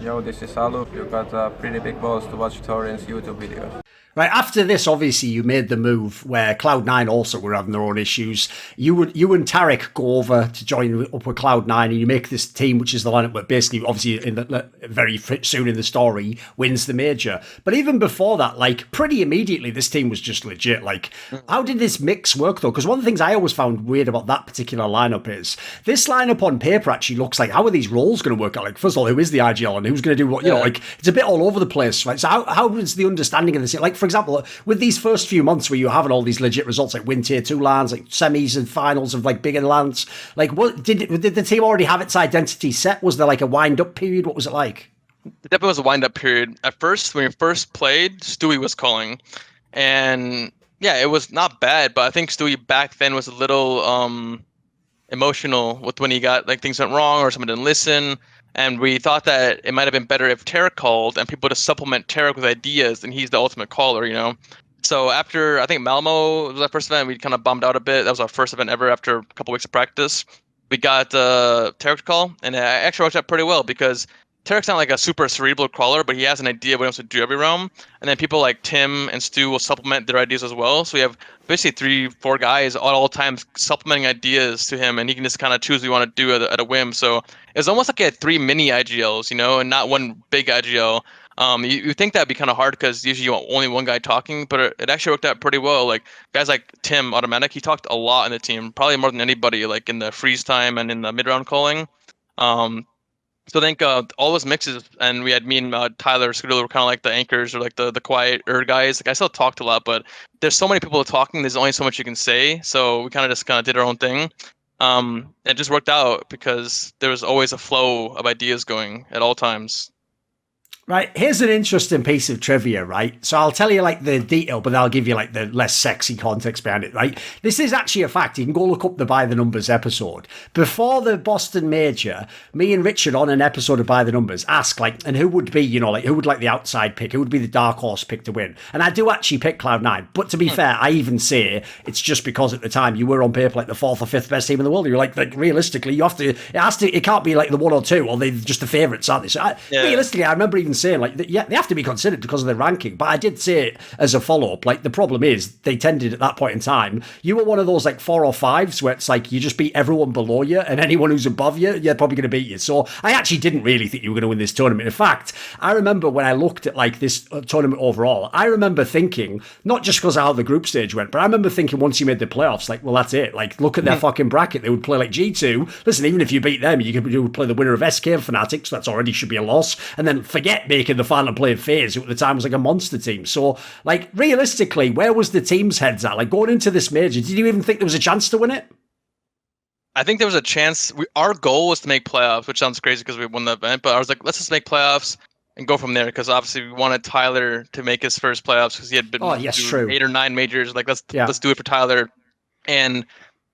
Yo, this is Alup. You got pretty big balls to watch Thorin's YouTube videos. Right, after this, obviously, you made the move where Cloud9 also were having their own issues. You and Tarek go over to join up with Cloud9, and you make this team, which is the lineup, but basically, obviously, very soon in the story, wins the major. But even before that, like, pretty immediately, this team was just legit. Like, how did this mix work, though? Because one of the things I always found weird about that particular lineup is, this lineup on paper actually looks like, how are these roles going to work out? Like, first of all, who is the IGL, and who's going to do what? You know, like, it's a bit all over the place, right? So how is the understanding of this? Like, for example, with these first few months where you're having all these legit results, like win tier 2 lands, like semis and finals of like bigger lands, like what did the team already have its identity set? Was there like a wind up period? What was it like? It definitely was a wind up period. At first, when we first played, Stewie was calling, and yeah, it was not bad, but I think Stewie back then was a little emotional with when he got like things went wrong or someone didn't listen. And we thought that it might have been better if Tarek called and people to supplement Tarek with ideas, and he's the ultimate caller, you know? So after, I think Malmo was our first event, we kind of bummed out a bit. That was our first event ever after a couple weeks of practice. We got Tarek to call, and it actually worked out pretty well because Tarek's not like a super cerebral caller, but he has an idea of what he wants to do every round. And then people like Tim and Stu will supplement their ideas as well. So we have basically 3-4 guys at all times supplementing ideas to him, and he can just kind of choose what you want to do at a whim. So it's almost like he had 3 mini IGLs, you know, and not one big IGL. You think that'd be kind of hard because usually you want only one guy talking, but it actually worked out pretty well. Like guys like Tim Automatic, he talked a lot in the team, probably more than anybody, like in the freeze time and in the mid-round calling. So I think all those mixes, and we had me and Tyler Scudillo were kind of like the anchors or like the quieter guys. Like I still talked a lot, but there's so many people talking. There's only so much you can say. So we kind of did our own thing. It just worked out because there was always a flow of ideas going at all times. Right, here's an interesting piece of trivia, right? So I'll tell you like the detail, but I'll give you like the less sexy context behind it, right? This is actually a fact. You can go look up the By the Numbers episode. Before the Boston Major, me and Richard on an episode of By the Numbers asked like, and who would be, you know, like who would like the outside pick? Who would be the dark horse pick to win? And I do actually pick Cloud9. But to be fair, I even say it's just because at the time you were on paper like the 4th or 5th best team in the world. You're like realistically, you have to, it can't be like the 1 or 2, or they're just the favourites, aren't they? So realistically, I remember even saying like, yeah, they have to be considered because of their ranking. But I did say it as a follow-up, like the problem is they tended at that point in time, you were one of those like 4 or 5s where it's like you just beat everyone below you, and anyone who's above you, you're probably going to beat you. So I actually didn't really think you were going to win this tournament. In fact, I remember when I looked at like this tournament overall, I remember thinking, not just because of how the group stage went, but I remember thinking once you made the playoffs, like, well, that's it. Like, look at their fucking bracket. They would play like G2. Listen, even if you beat them, you would play the winner of SK and Fnatic, so that's already should be a loss. And then forget making the final play of FaZe, who at the time was like a monster team. So, like, realistically, where was the team's heads at? Like, going into this major, did you even think there was a chance to win it? I think there was a chance. Our goal was to make playoffs, which sounds crazy because we won the event, but I was like, let's just make playoffs and go from there, because obviously we wanted Tyler to make his first playoffs because he had been through 8 or 9 majors. Like, let's do it for Tyler. And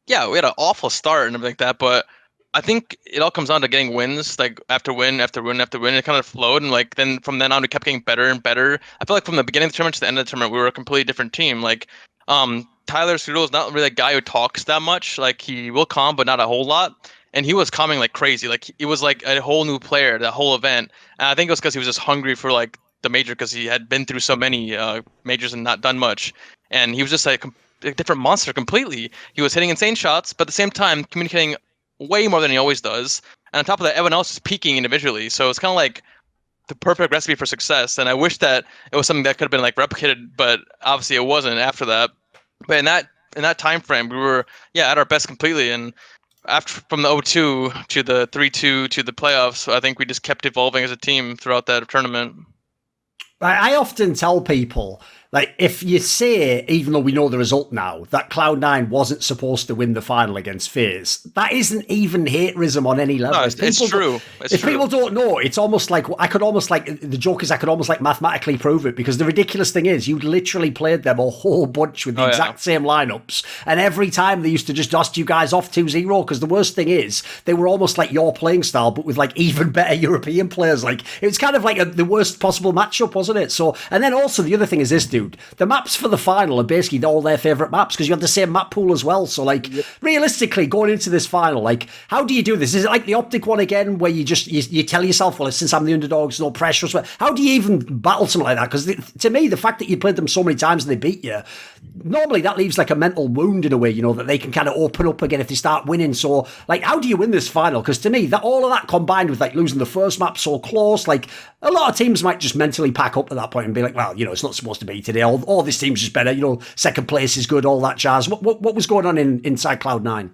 yeah, we had an awful start and everything like that, but I think it all comes down to getting wins, like after win, after win, after win. It kind of flowed, and like then from then on, we kept getting better and better. I feel like from the beginning of the tournament to the end of the tournament, we were a completely different team. Like, Tyler Scudillo is not really a guy who talks that much. Like, he will calm, but not a whole lot. And he was calming like crazy. Like, it was like a whole new player, that whole event. And I think it was because he was just hungry for like the major, because he had been through so many majors and not done much. And he was just like a different monster completely. He was hitting insane shots, but at the same time communicating way more than he always does. And on top of that, everyone else is peaking individually. So it's kind of like the perfect recipe for success. And I wish that it was something that could have been like replicated, but obviously it wasn't after that. But in that time frame, we were at our best completely. And after from the 0-2 to the 3-2 to the playoffs, I think we just kept evolving as a team throughout that tournament. I often tell people, like, if you say, even though we know the result now, that Cloud9 wasn't supposed to win the final against FaZe, that isn't even haterism on any level. No, it's true. If people don't know, it's almost like, the joke is I could almost like mathematically prove it, because the ridiculous thing is you literally played them a whole bunch with the exact same lineups, and every time they used to just dust you guys off 2-0, because the worst thing is they were almost like your playing style, but with like even better European players. Like, it was kind of like the worst possible matchup, wasn't it? So, and then also the other thing is this, dude, the maps for the final are basically all their favourite maps because you have the same map pool as well. So, like, realistically, going into this final, like, how do you do this? Is it like the OpTic one again, where you just you tell yourself, well, since I'm the underdog, there's no pressure? How do you even battle something like that? Because to me, the fact that you played them so many times and they beat you, normally that leaves like a mental wound in a way, you know, that they can kind of open up again if they start winning. So, like, how do you win this final? Because to me, that all of that combined with like losing the first map so close, like, a lot of teams might just mentally pack up at that point and be like, well, you know, it's not supposed to be today. All this team's just better. You know, second place is good, all that jazz. What was going on inside Cloud9?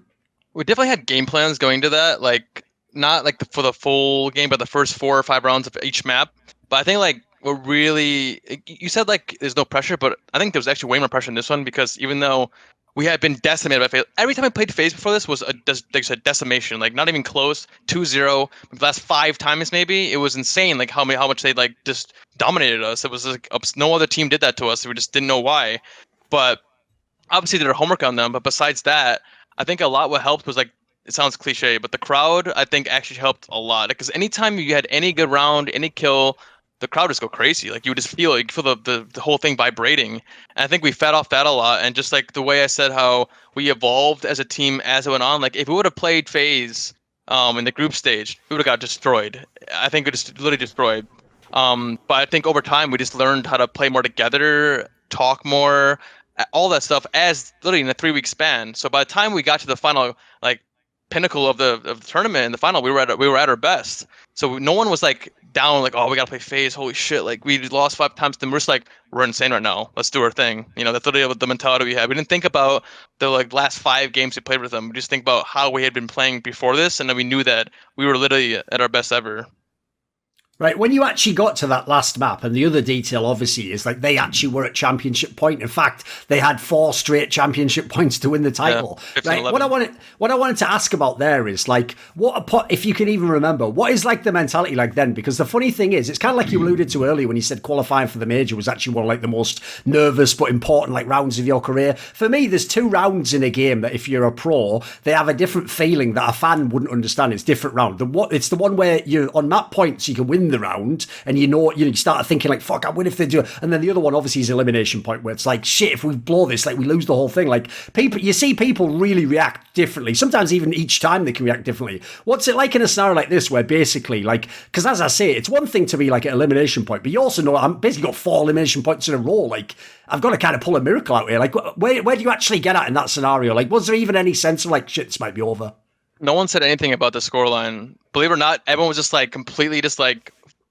We definitely had game plans going to that, like not like for the full game, but the first 4 or 5 rounds of each map. But I think like we're really, you said like there's no pressure, but I think there was actually way more pressure in this one because even though we had been decimated by FaZe, every time I played FaZe before this was a decimation, like not even close, 2-0. The last 5 times maybe, it was insane, like how much they like just dominated us. It was like no other team did that to us. So we just didn't know why. But obviously they did their homework on them. But besides that, I think a lot what helped was like, it sounds cliche, but the crowd I think actually helped a lot because anytime you had any good round, any kill, the crowd just go crazy. Like you would just feel the whole thing vibrating. And I think we fed off that a lot. And just like the way I said how we evolved as a team as it went on, like if we would have played FaZe in the group stage, we would have got destroyed. I think it just literally destroyed. But I think over time we just learned how to play more together, talk more, all that stuff as literally in a 3-week span. So by the time we got to the final, like pinnacle of the tournament in the final, we were at our best. So no one was like down, like, oh, we gotta play FaZe, holy shit, like we lost 5 times, then we're just like, we're insane right now, let's do our thing. You know, that's literally the mentality we had. We didn't think about the like last 5 games we played with them. We just think about how we had been playing before this, and then we knew that we were literally at our best ever. Right, when you actually got to that last map, and the other detail obviously is like they actually were at championship point. In fact, they had 4 straight championship points to win the title. Yeah, 15, right, what I wanted to ask about there is like, if you can even remember, what is like the mentality like then? Because the funny thing is, it's kind of like you alluded to earlier when you said qualifying for the major was actually one of like the most nervous but important like rounds of your career. For me, there's 2 rounds in a game that if you're a pro, they have a different feeling that a fan wouldn't understand. It's different round. It's the one where you're on map points, you can win the round, and you start thinking like, fuck, I win if they do it. And then the other one obviously is elimination point, where it's like, shit, if we blow this, like we lose the whole thing. Like you see people really react differently. Sometimes even each time they can react differently. What's it like in a scenario like this, where basically like, because as I say, it's one thing to be like an elimination point, but you also know I'm basically got 4 elimination points in a row. Like I've got to kind of pull a miracle out here. Like where do you actually get at in that scenario? Like was there even any sense of like, shit, this might be over? No one said anything about the scoreline. Believe it or not, everyone was just like completely just like,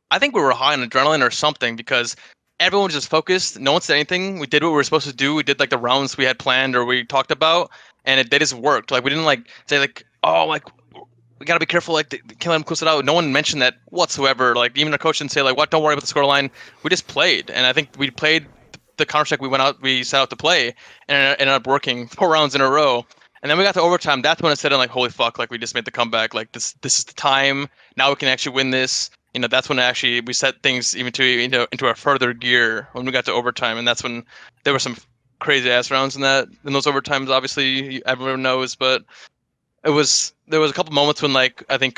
I think we were high on adrenaline or something because everyone was just focused. No one said anything. We did what we were supposed to do. We did like the rounds we had planned or we talked about, and they just worked. Like we didn't like say like, oh, like we gotta be careful. Like can't let them close it out. No one mentioned that whatsoever. Like even our coach didn't say like, what? Don't worry about the scoreline. We just played, and I think we played the Counter-Strike we set out to play, and it ended up working 4 rounds in a row. And then we got to overtime. That's when I said, like, holy fuck, like we just made the comeback. Like this is the time. Now we can actually win this. You know, that's when actually we set things even into a further gear when we got to overtime, and that's when there were some crazy ass rounds in those overtimes. Obviously, everyone knows, but there was a couple moments when like I think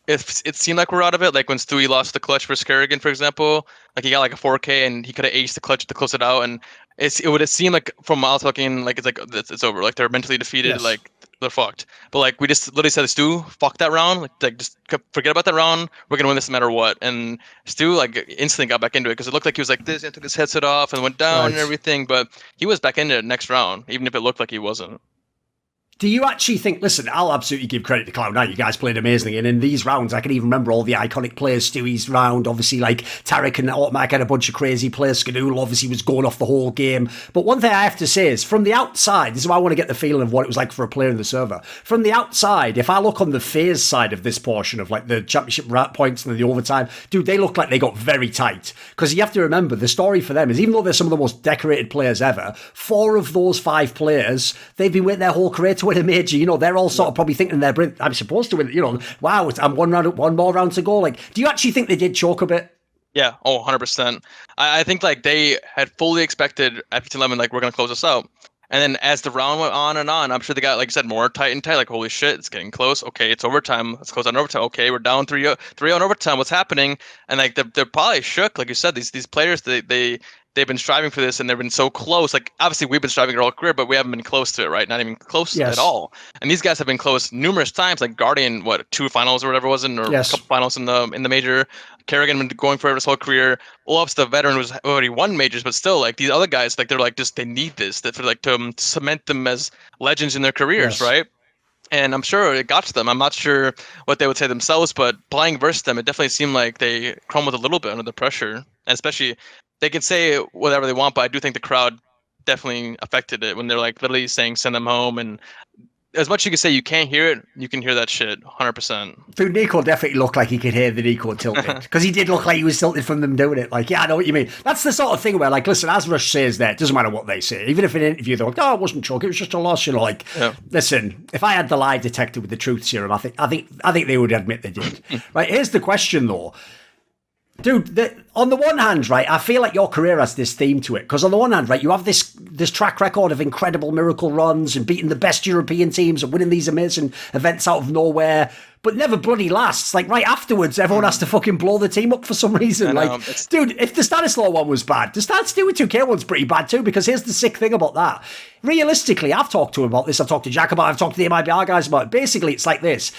it seemed like we're out of it. Like when Stewie lost the clutch for Kerrigan, for example, like he got like a 4K and he could have aced the clutch to close it out, and it would have seemed like from miles fucking like it's over. Like they're mentally defeated. Yes. Like they're fucked. But like we just literally said, Stu, fuck that round. Like just forget about that round. We're gonna win this no matter what. And Stu like instantly got back into it because it looked like he was like this. And took his headset off and went down and everything. But he was back into it next round, even if it looked like he wasn't. Do you actually think, listen, I'll absolutely give credit to Cloud9. You guys played amazingly. And in these rounds, I can even remember all the iconic players. Stewie's round, obviously, like Tarek and OpTic had a bunch of crazy players. Skadoodle obviously was going off the whole game. But one thing I have to say is, from the outside, this is why I want to get the feeling of what it was like for a player in the server. From the outside, if I look on the FaZe side of this portion of like the championship points and the overtime, dude, they look like they got very tight. Because you have to remember, the story for them is, even though they're some of the most decorated players ever, 4 of those 5 players, they've been waiting their whole career to win a major. You know, they're all sort of probably thinking I'm supposed to win. You know, wow, I'm one more round to go. Like, do you actually think they did choke a bit? Yeah, 100%. I think like they had fully expected at 15-11, like we're gonna close this out. And then as the round went on and on, I'm sure they got, like I said, more tight and tight. Like, holy shit, it's getting close. Okay, it's overtime. Let's close on overtime. Okay, we're down 3-0 on overtime. What's happening? And like they're probably shook. Like you said, these players they they've been striving for this and they've been so close. Like, obviously, we've been striving our whole career, but we haven't been close to it, right? Not even close at all. And these guys have been close numerous times, like Guardian, 2 finals or whatever it was, or a couple finals in the major. Kerrigan been going for it his whole career. Olaf's the veteran who's already won majors, but still, like, these other guys, like, they're like, they need this, for like to cement them as legends in their careers, right? And I'm sure it got to them. I'm not sure what they would say themselves, but playing versus them, it definitely seemed like they crumbled a little bit under the pressure. And especially, they can say whatever they want, but I do think the crowd definitely affected it when they're like literally saying send them home. And as much as you can say you can't hear it, you can hear that shit 100%. Dude, Nico definitely looked like he could hear the Nico tilted, because he did look like he was tilted from them doing it. Like, yeah, I know what you mean. That's the sort of thing where, like, listen, as Rush says there, it doesn't matter what they say. Even if in an interview they're like, oh, it wasn't choke, it was just a loss, you know, like, listen, if I had the lie detector with the truth serum, I think they would admit they did. Right, here's the question, though. Dude, on the one hand, right, I feel like your career has this theme to it. Because on the one hand, right, you have this track record of incredible miracle runs and beating the best European teams and winning these amazing events out of nowhere, but never bloody lasts. Like, right afterwards, everyone has to fucking blow the team up for some reason. Like, dude, if the Stanislaw one was bad, the Stewie 2K one's pretty bad too, because here's the sick thing about that. Realistically, I've talked to him about this, I've talked to Jack about it, I've talked to the MIBR guys about it. Basically, it's like this.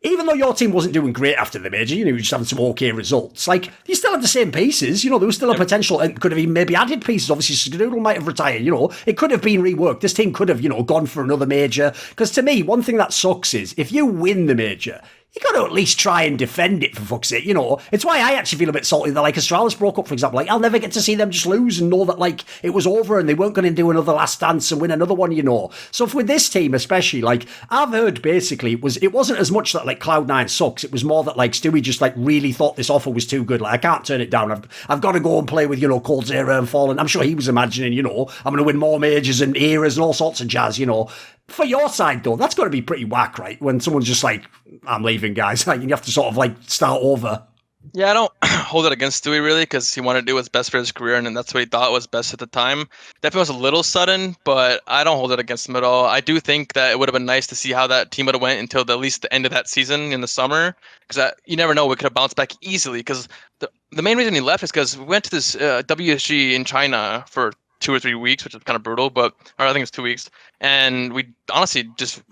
Even though your team wasn't doing great after the major, you know, you were just having some okay results, like, you still had the same pieces, you know, there was still a potential, and could have even maybe added pieces. Obviously, Skadoodle might have retired, you know, it could have been reworked. This team could have, you know, gone for another major. Because to me, one thing that sucks is, if you win the major, you got to at least try and defend it, for fuck's sake, you know. It's why I actually feel a bit salty that, like, Astralis broke up, for example. Like, I'll never get to see them just lose and know that, like, it was over and they weren't going to do another last dance and win another one, you know. So with this team especially, like, I've heard basically it wasn't as much that, like, Cloud9 sucks. It was more that, like, Stewie just, like, really thought this offer was too good. Like, I can't turn it down. I've got to go and play with, you know, Cold Zero and Fallen. I'm sure he was imagining, you know, I'm going to win more majors and eras and all sorts of jazz, you know. For your side, though, that's got to be pretty whack, right? When someone's just like, I'm leaving, guys. Like, you have to sort of, like, start over. Yeah, I don't hold it against Stewie, really, because he wanted to do what's best for his career, and that's what he thought was best at the time. Definitely was a little sudden, but I don't hold it against him at all. I do think that it would have been nice to see how that team would have went until at least the end of that season in the summer, because you never know, we could have bounced back easily, because the main reason he left is because we went to this WSG in China for 2 or 3 weeks, which is kind of brutal, or I think it's 2 weeks. And we honestly just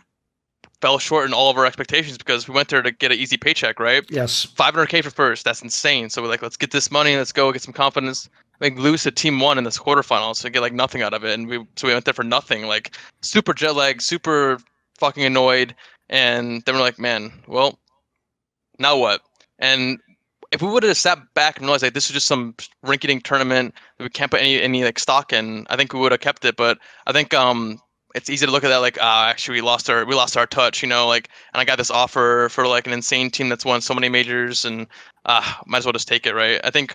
fell short in all of our expectations because we went there to get an easy paycheck, right? Yes. 500K for first. That's insane. So we're like, let's get this money. Let's go get some confidence. Like, lose to Team 1 in this quarterfinals, so get like nothing out of it. And we went there for nothing. Like, super jet lag, super fucking annoyed. And then we're like, man, well, now what? And if we would have sat back and realized like this is just some rinky-dink tournament that we can't put any like stock in, I think we would have kept it. But I think it's easy to look at that like, actually we lost our touch, you know, like, and I got this offer for like an insane team that's won so many majors, and might as well just take it, right? I think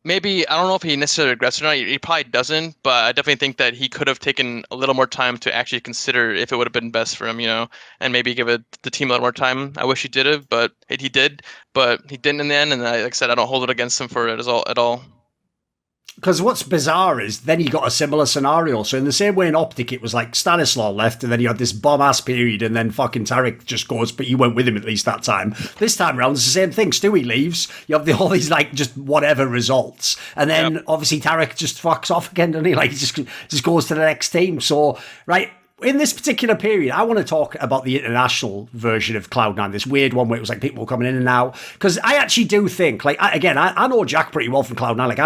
maybe, I don't know if he necessarily regrets it or not. He probably doesn't, but I definitely think that he could have taken a little more time to actually consider if it would have been best for him, you know, and maybe give the team a little more time. I wish he did it, but he did, but he didn't in the end. And like I said, I don't hold it against him for it at all. Because what's bizarre is then you got a similar scenario. So in the same way in OpTic, it was like Stanislaw left, and then you had this bomb-ass period, and then fucking Tarek just goes, but you went with him at least that time. This time around, it's the same thing. Stewie leaves. You have all these, like, just whatever results. And then, obviously, Tarek just fucks off again, doesn't he? Like, he just goes to the next team. So, right, in this particular period, I want to talk about the international version of Cloud9, this weird one where it was like people coming in and out. Because I actually do think, like, I know Jack pretty well from Cloud9. Like,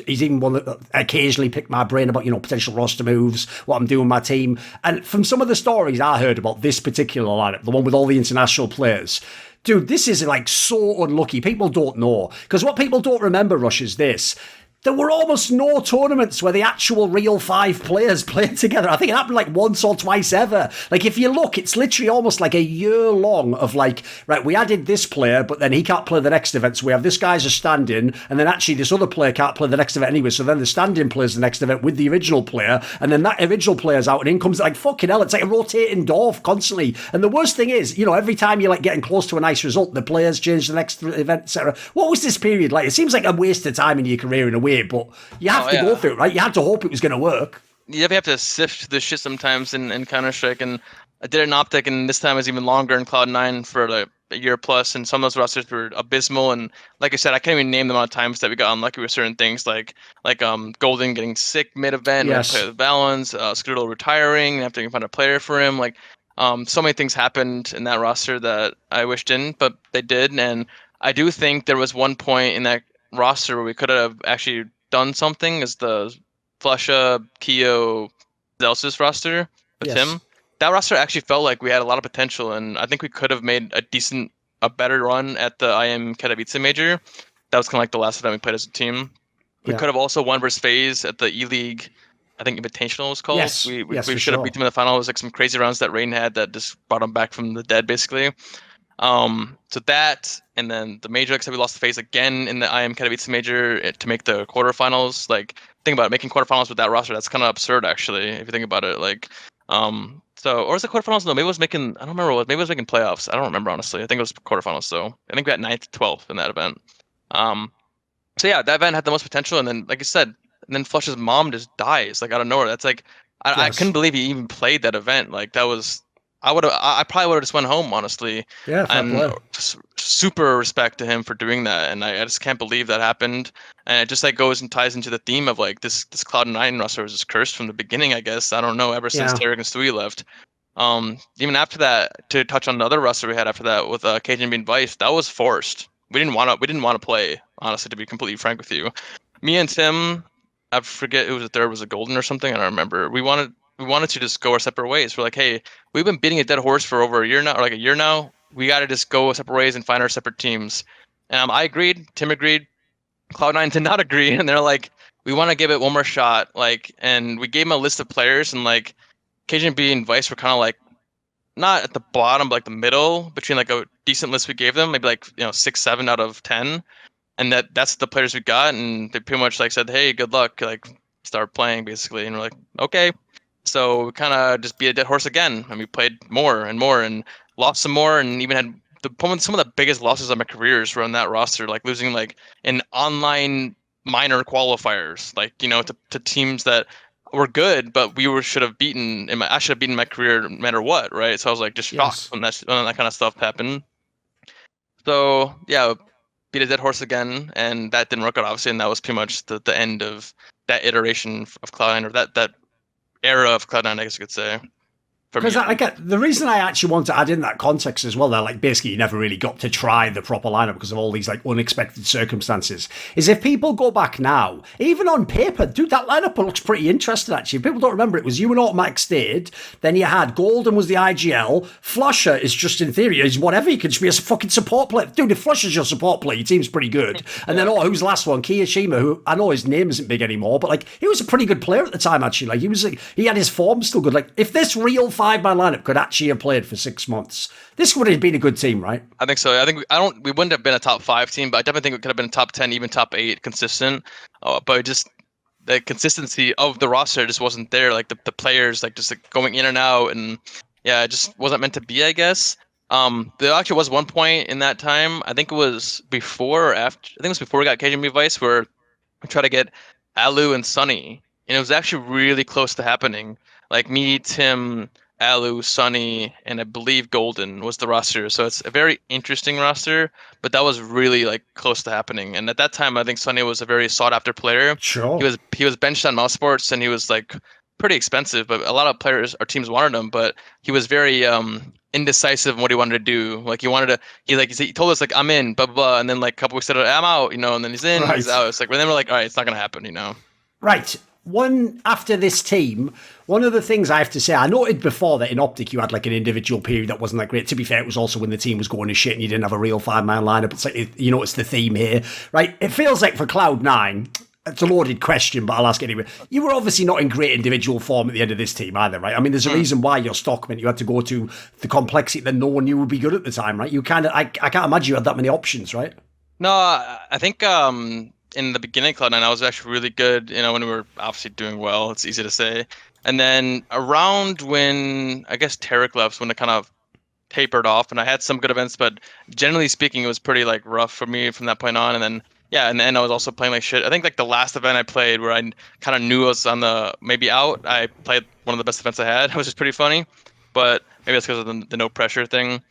he's even one that occasionally picked my brain about, you know, potential roster moves, what I'm doing with my team. And from some of the stories I heard about this particular lineup, the one with all the international players, dude, this is like so unlucky. People don't know. Because what people don't remember, Rush, is this. There were almost no tournaments where the actual real 5 players played together. I think it happened like once or twice ever. Like, if you look, it's literally almost like a year long of like, right, we added this player, but then he can't play the next event. So we have this guy's a stand-in, and then actually this other player can't play the next event anyway. So then the stand-in plays the next event with the original player, and then that original player's out, and in comes like fucking hell. It's like a rotating door constantly. And the worst thing is, you know, every time you're like getting close to a nice result, the players change the next event, etc. What was this period like? It seems like a waste of time in your career in a way, but you have to go through it, right? You had to hope it was going to work. You have to sift the shit sometimes in Counter-Strike, and I did it in OpTic, and this time it was even longer in Cloud9 for like a year plus, and some of those rosters were abysmal. And like I said, I can't even name the amount of times that we got unlucky with certain things, like Golden getting sick mid-event, we had to play Yes. with Balance, Skriddle retiring, and having to find a player for him. Like, so many things happened in that roster that I wish didn't, but they did. And I do think there was one point in that roster where we could have actually done something, as the Flusha, Keo, Zelsis roster with Yes. him. That roster actually felt like we had a lot of potential, and I think we could have made a better run at the IM Katowice Major. That was kind of like the last event we played as a team. We Yeah. could have also won versus FaZe at the ELEAGUE, I think Invitational was called. Yes. We Yes, for should have sure. beat them in the final. It was like some crazy rounds that Rain had that just brought him back from the dead, basically. So that, and then the major, except we lost to FaZe again in the IM Katowice Major to make the quarterfinals. Like, think about it, making quarterfinals with that roster, that's kind of absurd, actually, if you think about it. Like, or was it quarterfinals? No, maybe it was making, I don't remember what, maybe it was making playoffs. I don't remember, honestly. I think it was quarterfinals, so I think we got 9th, 12th in that event. So yeah, that event had the most potential, and then, like I said, and then Flush's mom just dies, like, out of nowhere. That's like, I Yes. couldn't believe he even played that event. Like, that was, I probably would have just went home, honestly. Yeah, fair And play. super respect to him for doing that, and I just can't believe that happened. And it just like goes and ties into the theme of like this Cloud9 roster was just cursed from the beginning, I guess. I don't know, ever since Yeah. Tarek and Stewie left. Even after that, to touch on another roster we had after that with KJB and Vice, that was forced. We didn't want to play, honestly, to be completely frank with you. Me and Tim, I forget who was the third, was it Golden or something? I don't remember. We wanted to just go our separate ways. We're like, hey, we've been beating a dead horse for over a year now, or like a year now. We got to just go separate ways and find our separate teams. I agreed. Tim agreed. Cloud9 did not agree, and they're like, we want to give it one more shot. Like, and we gave them a list of players, and like KJB and Vice were kind of like not at the bottom, but like the middle between like a decent list we gave them, maybe like 6, 7 out of 10, and that's the players we got, and they pretty much like said, hey, good luck, like start playing basically, and we're like, okay. So we kind of just beat a dead horse again, and we played more and more, and lost some more, and even had some of the biggest losses of my careers were on that roster, like losing like in online minor qualifiers, like to teams that were good, but should have beaten. I should have beaten my career no matter what, right? So I was like just shocked Yes. when that kind of stuff happened. So yeah, beat a dead horse again, and that didn't work out obviously, and that was pretty much the end of that iteration of Cloud9, or that era of Cloud9, I guess you could say. Because the reason I actually want to add in that context as well, that like basically you never really got to try the proper lineup because of all these like unexpected circumstances, is if people go back now, even on paper, dude, that lineup looks pretty interesting actually. If people don't remember, it was you and automatic stayed, then you had Golden was the IGL, Flusher is just in theory is whatever, you could just be a fucking support player. Dude, if Flusher's your support player, your team's pretty good. And then who's the last one? Kiyashima, who I know his name isn't big anymore, but like he was a pretty good player at the time actually. Like he had his form still good. Like if this real 5-man lineup could actually have played for 6 months, this would have been a good team, right? I think so. We wouldn't have been a top 5 team, but I definitely think it could have been top 10, even top 8 consistent. But just the consistency of the roster just wasn't there. Like the players, like just like going in and out, and yeah, it just wasn't meant to be, I guess. There actually was one point in that time, I think it was before or after, I think it was before we got KJB Vice, where we tried to get Alu and Sunny, and it was actually really close to happening. Like me, Tim, Alu, Sunny, and I believe Golden was the roster. So it's a very interesting roster, but that was really like close to happening. And at that time, I think Sunny was a very sought after player. Sure. He was benched on Mouse Sports, and he was like pretty expensive, but a lot of players or teams wanted him, but he was very indecisive in what he wanted to do. Like he told us like I'm in, blah blah blah, and then like a couple weeks later I'm out, and then he's in, he's out. It's like, then we're like, all right, it's not gonna happen. Right. After this team, one of the things I have to say, I noted before that in OpTic you had like an individual period that wasn't that great. To be fair, it was also when the team was going to shit and you didn't have a real 5-man lineup. It's like, it's the theme here, right? It feels like for Cloud9, it's a loaded question, but I'll ask anyway. You were obviously not in great individual form at the end of this team either, right? I mean, there's a reason why your stock meant you had to go to the complexity that no one knew would be good at the time, right? I can't imagine you had that many options, right? No, I think in the beginning of Cloud9, I was actually really good, when we were obviously doing well. It's easy to say. And then around when, I guess, Tarek left, when it kind of tapered off, and I had some good events, but generally speaking, it was pretty, like, rough for me from that point on. And then, yeah, and then I was also playing like shit. I think, like, the last event I played where I kind of knew I was on the maybe out, I played one of the best events I had, which is pretty funny. But Maybe that's because of the no pressure thing.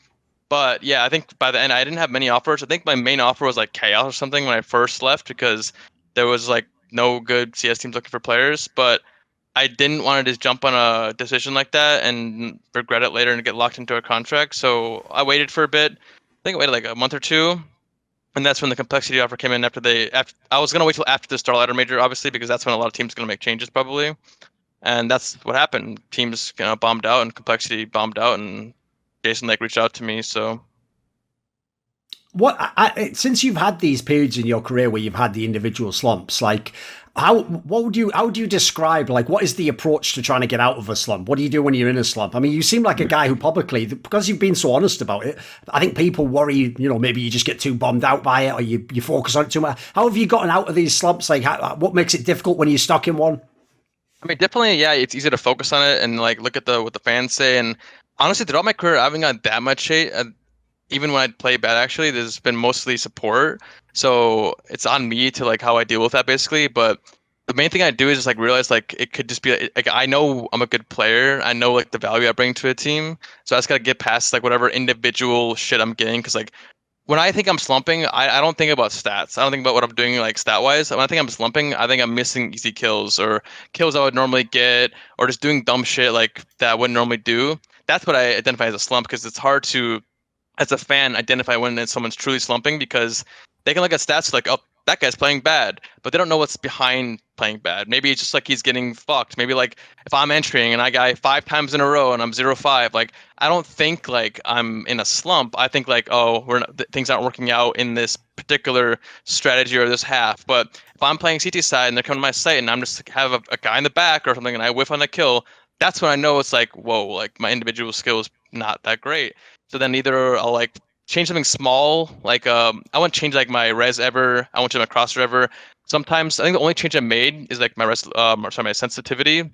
But yeah, I think by the end I didn't have many offers. I think my main offer was like Chaos or something when I first left because there was like no good CS teams looking for players. But I didn't want to just jump on a decision like that and regret it later and get locked into a contract. So I waited for a bit. I think I waited like a month or two, and that's when the complexity offer came in. After I was gonna wait till after the Starlighter Major, obviously, because that's when a lot of teams are gonna make changes probably, and that's what happened. Teams bombed out and complexity bombed out, and Jason like reached out to me. So since you've had these periods in your career where you've had the individual slumps, like how do you describe, like, what is the approach to trying to get out of a slump? What do you do when you're in a slump? I mean, you seem like a guy who publicly, because you've been so honest about it, I think people worry, maybe you just get too bombed out by it or you focus on it too much. How have you gotten out of these slumps? Like, what makes it difficult when you're stuck in one? I mean, definitely, yeah, it's easy to focus on it and like look at what the fans say. And honestly, throughout my career, I haven't gotten that much hate. Even when I play bad, actually, there's been mostly support. So it's on me to like how I deal with that basically. But the main thing I do is just like realize like it could just be like I know I'm a good player. I know like the value I bring to a team. So I just gotta get past like whatever individual shit I'm getting. Because like when I think I'm slumping, I don't think about stats. I don't think about what I'm doing like stat wise. When I think I'm slumping, I think I'm missing easy kills or kills I would normally get or just doing dumb shit like that I wouldn't normally do. That's what I identify as a slump because it's hard to, as a fan, identify when someone's truly slumping because they can look at stats like, oh, that guy's playing bad, but they don't know what's behind playing bad. Maybe it's just like he's getting fucked. Maybe like if I'm entering and I got 5 times in a row and I'm 0-5, like I don't think like I'm in a slump. I think like, oh, things aren't working out in this particular strategy or this half. But if I'm playing CT side and they're coming to my site and I'm just have a guy in the back or something and I whiff on a kill, that's when I know it's like, whoa, like my individual skill is not that great. So then either I'll like change something small, like I want to change like my res ever, I want to change my crosshair ever. Sometimes I think the only change I made is like my my sensitivity,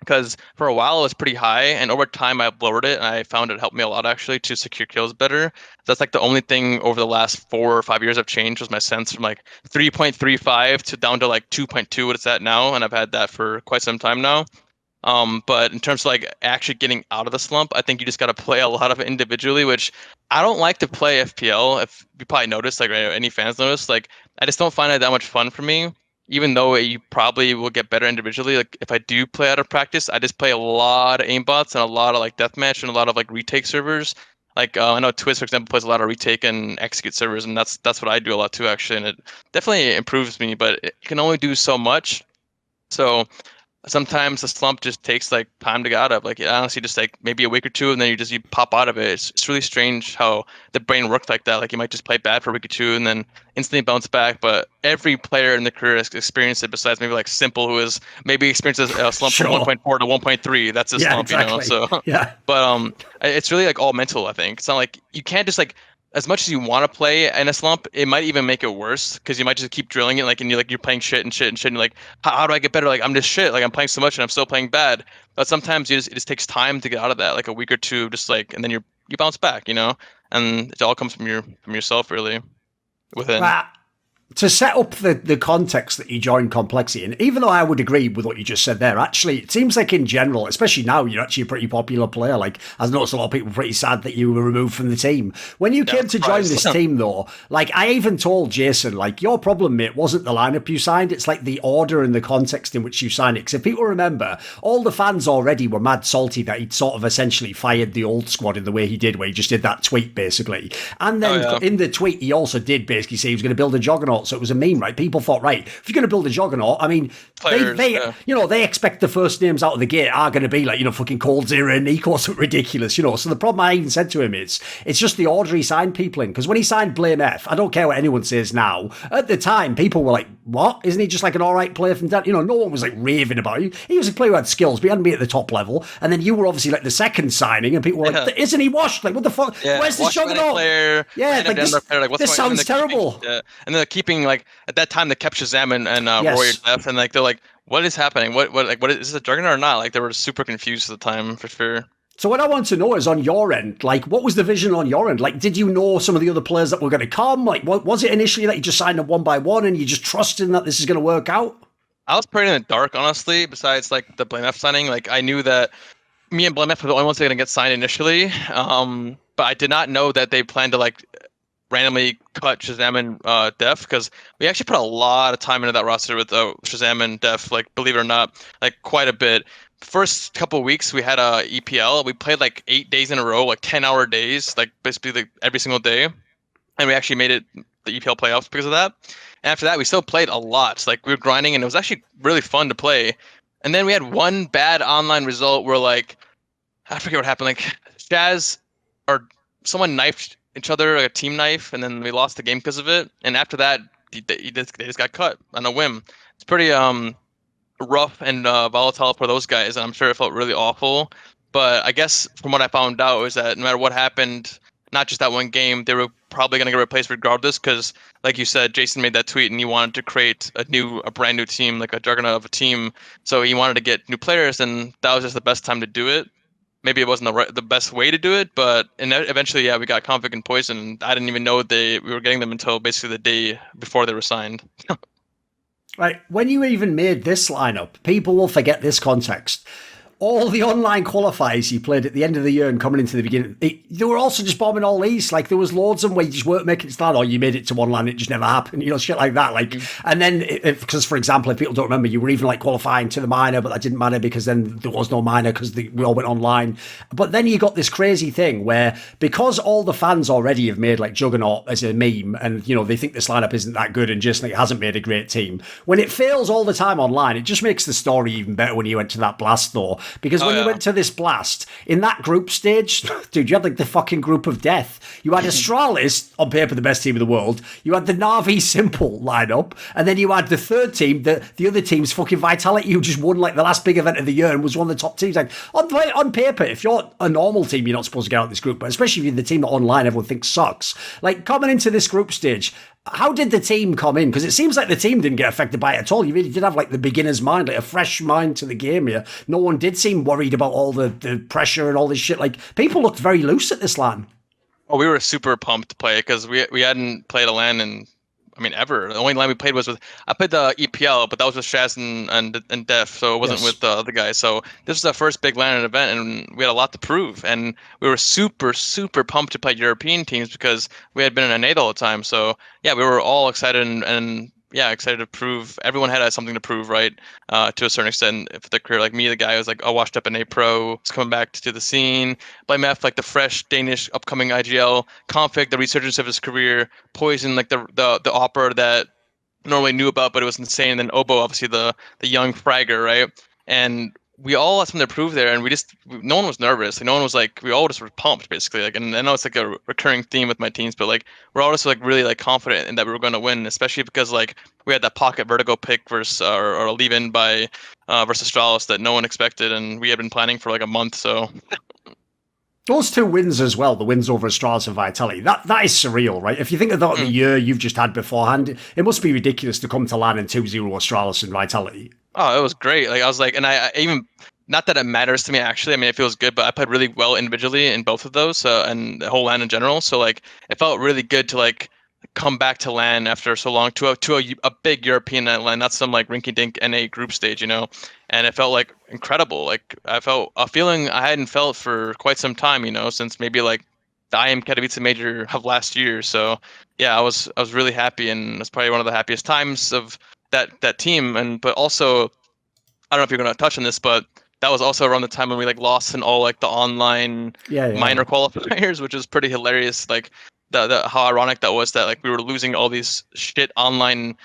because for a while it was pretty high, and over time I lowered it, and I found it helped me a lot actually to secure kills better. That's like the only thing over the last 4 or 5 years I've changed was my sense from like 3.35 to down to like 2.2, what it's at now, and I've had that for quite some time now. But in terms of like actually getting out of the slump, I think you just got to play a lot of it individually, which I don't like to play FPL. If you probably noticed, like any fans noticed, like I just don't find it that much fun for me. Even though you probably will get better individually, like if I do play out of practice, I just play a lot of aimbots and a lot of like deathmatch and a lot of like retake servers. Like I know Twiz, for example, plays a lot of retake and execute servers, and that's what I do a lot too, actually, and it definitely improves me. But it can only do so much. So sometimes the slump just takes like time to get out of. Like honestly, just like maybe a week or two, and then you pop out of it. It's really strange how the brain works like that. Like you might just play bad for a week or two, and then instantly bounce back. But every player in the career has experienced it. Besides maybe like Simple, who has maybe experiences a slump from 1.4 to 1.3. That's a slump, exactly. So yeah. But it's really like all mental. I think it's not like you can't just like. As much as you want to play in a slump, it might even make it worse because you might just keep drilling it, like, and you're playing shit and shit and shit, and you're like, how do I get better? Like, I'm just shit. Like, I'm playing so much and I'm still playing bad. But sometimes it just takes time to get out of that, like a week or two, just like, and then you bounce back, and it all comes from yourself really within. To set up the context that you joined Complexity, and even though I would agree with what you just said there, actually, it seems like in general, especially now, you're actually a pretty popular player. Like, I've noticed a lot of people pretty sad that you were removed from the team. When you came to join this team, though, like, I even told Jason, like, your problem, mate, wasn't the lineup you signed. It's like the order and the context in which you signed it. Because if people remember, all the fans already were mad salty that he'd sort of essentially fired the old squad in the way he did, where he just did that tweet, basically. And then in the tweet, he also did basically say he was going to build a juggernaut. So it was a meme, right? People thought, right, if you're going to build a juggernaut, I mean, players, they expect the first names out of the gate are going to be like, fucking Cold Zero and Nico, something ridiculous, So the problem I even said to him is, it's just the order he signed people in. Because when he signed BlameF, I don't care what anyone says now, at the time, people were like, what? Isn't he just like an all right player from that? No one was like raving about him. He was a player who had skills, but he hadn't been at the top level. And then you were obviously like the second signing, and people were like, isn't he washed? Like, what the fuck? Yeah, where's the juggernaut? Player, like this sounds terrible. And they're keeping like at that time they kept Shazam and Warrior Death, and like they're like, what is happening? What is this a juggernaut or not? Like they were super confused at the time for sure. So what I want to know is on your end, like, what was the vision on your end? Like, did you know some of the other players that were going to come? Like, what was it initially that you just signed them one by one and you just trusted that this is going to work out? I was pretty in the dark, honestly, besides like the BlameF signing. Like I knew that me and BlameF were the only ones that are gonna get signed initially. But I did not know that they planned to like randomly cut Shazam and Def, because we actually put a lot of time into that roster with Shazam and Def. Like, believe it or not, like quite a bit. First couple of weeks we had a EPL. We played like 8 days in a row, like 10-hour days, like basically like every single day, and we actually made it the EPL playoffs because of that. And after that, we still played a lot. Like, we were grinding, and it was actually really fun to play. And then we had one bad online result where, like, I forget what happened. Like, Shaz or someone knifed each other, like a team knife, and then we lost the game because of it. And after that, they just got cut on a whim. It's pretty rough and volatile for those guys, and I'm sure it felt really awful. But I guess from what I found out is that no matter what happened, not just that one game, they were probably going to get replaced regardless, because, like you said, Jason made that tweet and he wanted to create a brand new team, like a juggernaut of a team. So he wanted to get new players, and that was just the best time to do it. Maybe it wasn't the best way to do it, but eventually, yeah, we got Config and Poison. I didn't even know we were getting them until basically the day before they were signed. Right, when you even made this lineup, people will forget this context. All the online qualifiers you played at the end of the year and coming into the beginning, they were also just bombing all these. Like, there was loads of them where you just weren't making it start, or you made it to one land, it just never happened, you know, shit like that. Like, and then, because for example, if people don't remember, you were even like qualifying to the minor, but that didn't matter because then there was no minor because we all went online. But then you got this crazy thing where, because all the fans already have made like Juggernaut as a meme, and, you know, they think this lineup isn't that good and just like hasn't made a great team. When it fails all the time online, it just makes the story even better when you went to that blast though. Because when you went to this blast, in that group stage, dude, you had like the fucking group of death. You had Astralis, on paper the best team in the world. You had the Na'Vi Simple lineup, and then you had the third team, the other team's fucking Vitality, who just won like the last big event of the year and was one of the top teams. Like, on paper, if you're a normal team, you're not supposed to get out of this group, but especially if you're the team that online everyone thinks sucks. Like, coming into this group stage, how did the team come in? Because it seems like the team didn't get affected by it at all. You really did have like the beginner's mind, like a fresh mind to the game here. No one did seem worried about all the pressure and all this shit. Like, people looked very loose at this LAN. Oh, we were super pumped to play because we hadn't played a LAN in, I mean, ever. The only LAN we played was I played the EPL, but that was with Shaz and Def, so it wasn't with the other guys. So this was our first big LAN event, and we had a lot to prove. And we were super, super pumped to play European teams because we had been in a NA all the time. So yeah, we were all excited and yeah, excited to prove. Everyone had something to prove, right? To a certain extent, for their career. Like me, the guy who was like, washed up in A Pro, was coming back to the scene. BlameF, like the fresh Danish upcoming IGL. Config, the resurgence of his career. Poison, like the opera that normally knew about, but it was insane. And then Obo, obviously the young fragger, right? And we all had something to prove there, and no one was nervous. Like, no one was like, we all just were pumped, basically. Like, and I know it's like a recurring theme with my teams, but like, we're all just like really like confident in that we were going to win, especially because like we had that pocket vertigo pick versus or a leave in by versus Astralis that no one expected, and we had been planning for like a month. So those two wins as well, the wins over Astralis and Vitality, that is surreal, right? If you think about the year you've just had beforehand, it must be ridiculous to come to LAN in 2-0 Astralis and Vitality. Oh, it was great. Like, I was like, and I even, not that it matters to me actually. I mean, it feels good, but I played really well individually in both of those, and the whole LAN in general. So like, it felt really good to like come back to LAN after so long to a big European LAN, not some like rinky-dink NA group stage, you know. And it felt like incredible. Like, I felt a feeling I hadn't felt for quite some time, you know, since maybe like the IM Katowice Major of last year. So yeah, I was really happy, and it's probably one of the happiest times of that team. But also, I don't know if you're going to touch on this, but that was also around the time when we like lost in all like the online minor qualifiers, which was pretty hilarious. Like the how ironic that was, that like we were losing all these shit online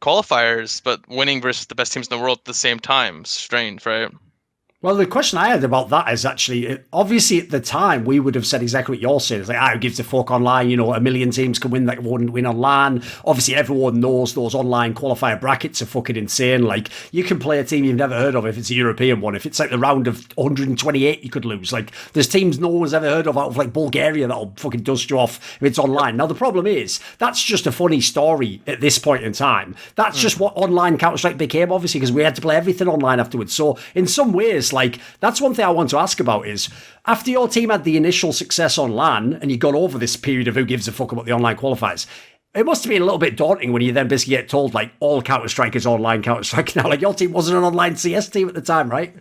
qualifiers, but winning versus the best teams in the world at the same time. Strange, right? Well, the question I had about that is actually, obviously at the time, we would have said exactly what you're saying. It's like, who gives a fuck online? You know, a million teams can win that wouldn't win online. Obviously, everyone knows those online qualifier brackets are fucking insane. Like, you can play a team you've never heard of if it's a European one. If it's like the round of 128, you could lose. Like, there's teams no one's ever heard of out of like Bulgaria that'll fucking dust you off if it's online. Now, the problem is, that's just a funny story at this point in time. That's just what online Counter-Strike became, obviously, because we had to play everything online afterwards. So, in some ways, like, that's one thing I want to ask about is, after your team had the initial success on LAN and you got over this period of who gives a fuck about the online qualifiers, it must have been a little bit daunting when you then basically get told like all Counter-Strike is online Counter-Strike now. Like, your team wasn't an online CS team at the time, right?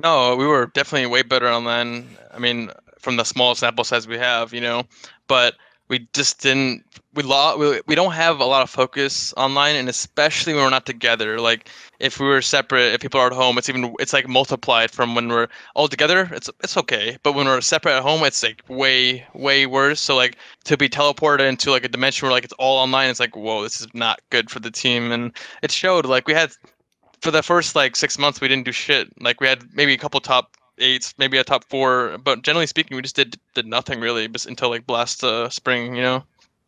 No, we were definitely way better online. I mean, from the small sample size we have, but we just didn't. We don't have a lot of focus online, and especially when we're not together. Like if we were separate, if people are at home, it's like multiplied from when we're all together. It's okay, but when we're separate at home, it's like way worse. So like to be teleported into like a dimension where like it's all online, it's like whoa, this is not good for the team, and it showed. Like we had for the first like 6 months we didn't do shit. Like we had maybe a couple top eights, maybe a top four, but generally speaking, we just did nothing really until like last spring.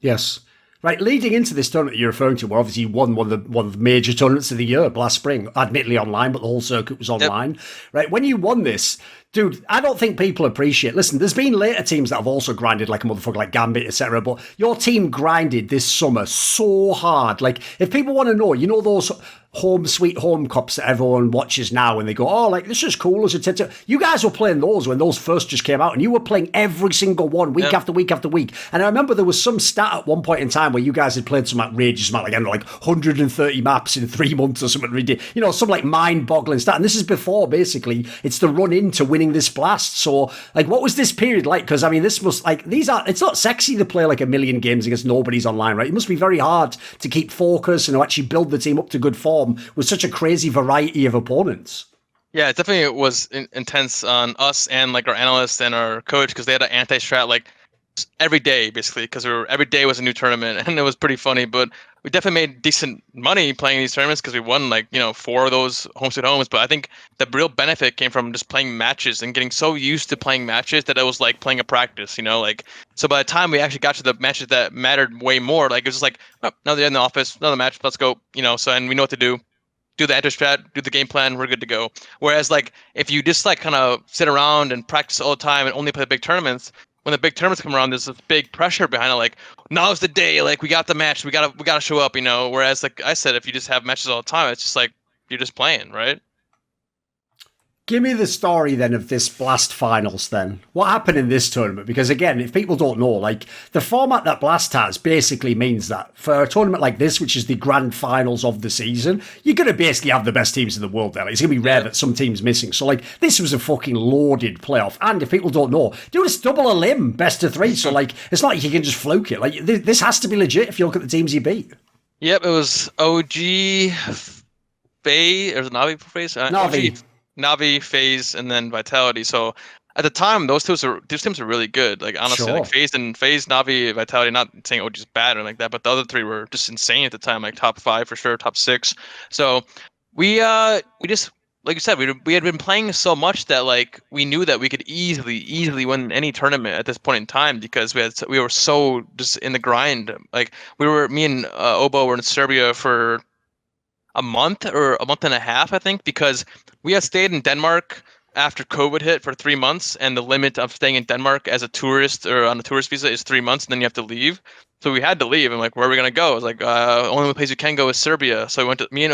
Yes. Right, leading into this tournament you're referring to, well, obviously you won one of the major tournaments of the year last spring, admittedly online, but the whole circuit was Yep. online. Right, when you won this, dude, I don't think people appreciate. Listen, there's been later teams that have also grinded like a motherfucker, like Gambit, etc. But your team grinded this summer so hard. Like, if people want to know, those home sweet home cups that everyone watches now and they go, oh, like this is cool as a tip. You guys were playing those when those first just came out, and you were playing every single one week after week after week. And I remember there was some stat at one point in time where you guys had played some outrageous amount, like I don't know, like 130 maps in 3 months or something ridiculous. Some like mind-boggling stat. And this is before basically it's the run into winning this blast. So like, what was this period like? Because I mean, this must like it's not sexy to play like a million games against nobody's online, right? It must be very hard to keep focus and to actually build the team up to good form with such a crazy variety of opponents. Yeah, it definitely was intense on us and like our analysts and our coach because they had an anti-strat like every day basically because every day was a new tournament and it was pretty funny. But we definitely made decent money playing these tournaments because we won like 4 of those home sweet homes. But I think the real benefit came from just playing matches and getting so used to playing matches that it was like playing a practice. Like so by the time we actually got to the matches that mattered way more, like it was just like oh, now they're in the office, another match, let's go. So and we know what to do the enter strat, do the game plan, we're good to go. Whereas like if you just like kind of sit around and practice all the time and only play the big tournaments, when the big tournaments come around, there's this big pressure behind it. Like now's the day, like we got the match, we gotta show up. Whereas like I said, if you just have matches all the time, it's just like you're just playing, right? Give me the story then of this Blast finals then. What happened in this tournament? Because again, if people don't know, like the format that Blast has basically means that for a tournament like this, which is the grand finals of the season, you're going to basically have the best teams in the world there. Like, it's going to be rare that some team's missing. So like this was a fucking loaded playoff. And if people don't know, do this double a limb, best of 3. So like it's not like you can just fluke it. Like this has to be legit if you look at the teams you beat. Yep, it was OG, FaZe, or Navi for FaZe? Navi. Navi, FaZe, and then Vitality. So at the time, those teams are really good. Like honestly, Sure. like FaZe, Navi, Vitality. Not saying OG's bad or like that, but the other 3 were just insane at the time. Like top 5 for sure, top 6. So we just like you said, we had been playing so much that like we knew that we could easily win any tournament at this point in time because we were so just in the grind. Like me and Obo were in Serbia for a month or a month and a half, I think, because we had stayed in Denmark after COVID hit for 3 months, and the limit of staying in Denmark as a tourist or on a tourist visa is 3 months, and then you have to leave. So we had to leave. I'm like, where are we gonna go? I was like, only place we can go is Serbia. So me and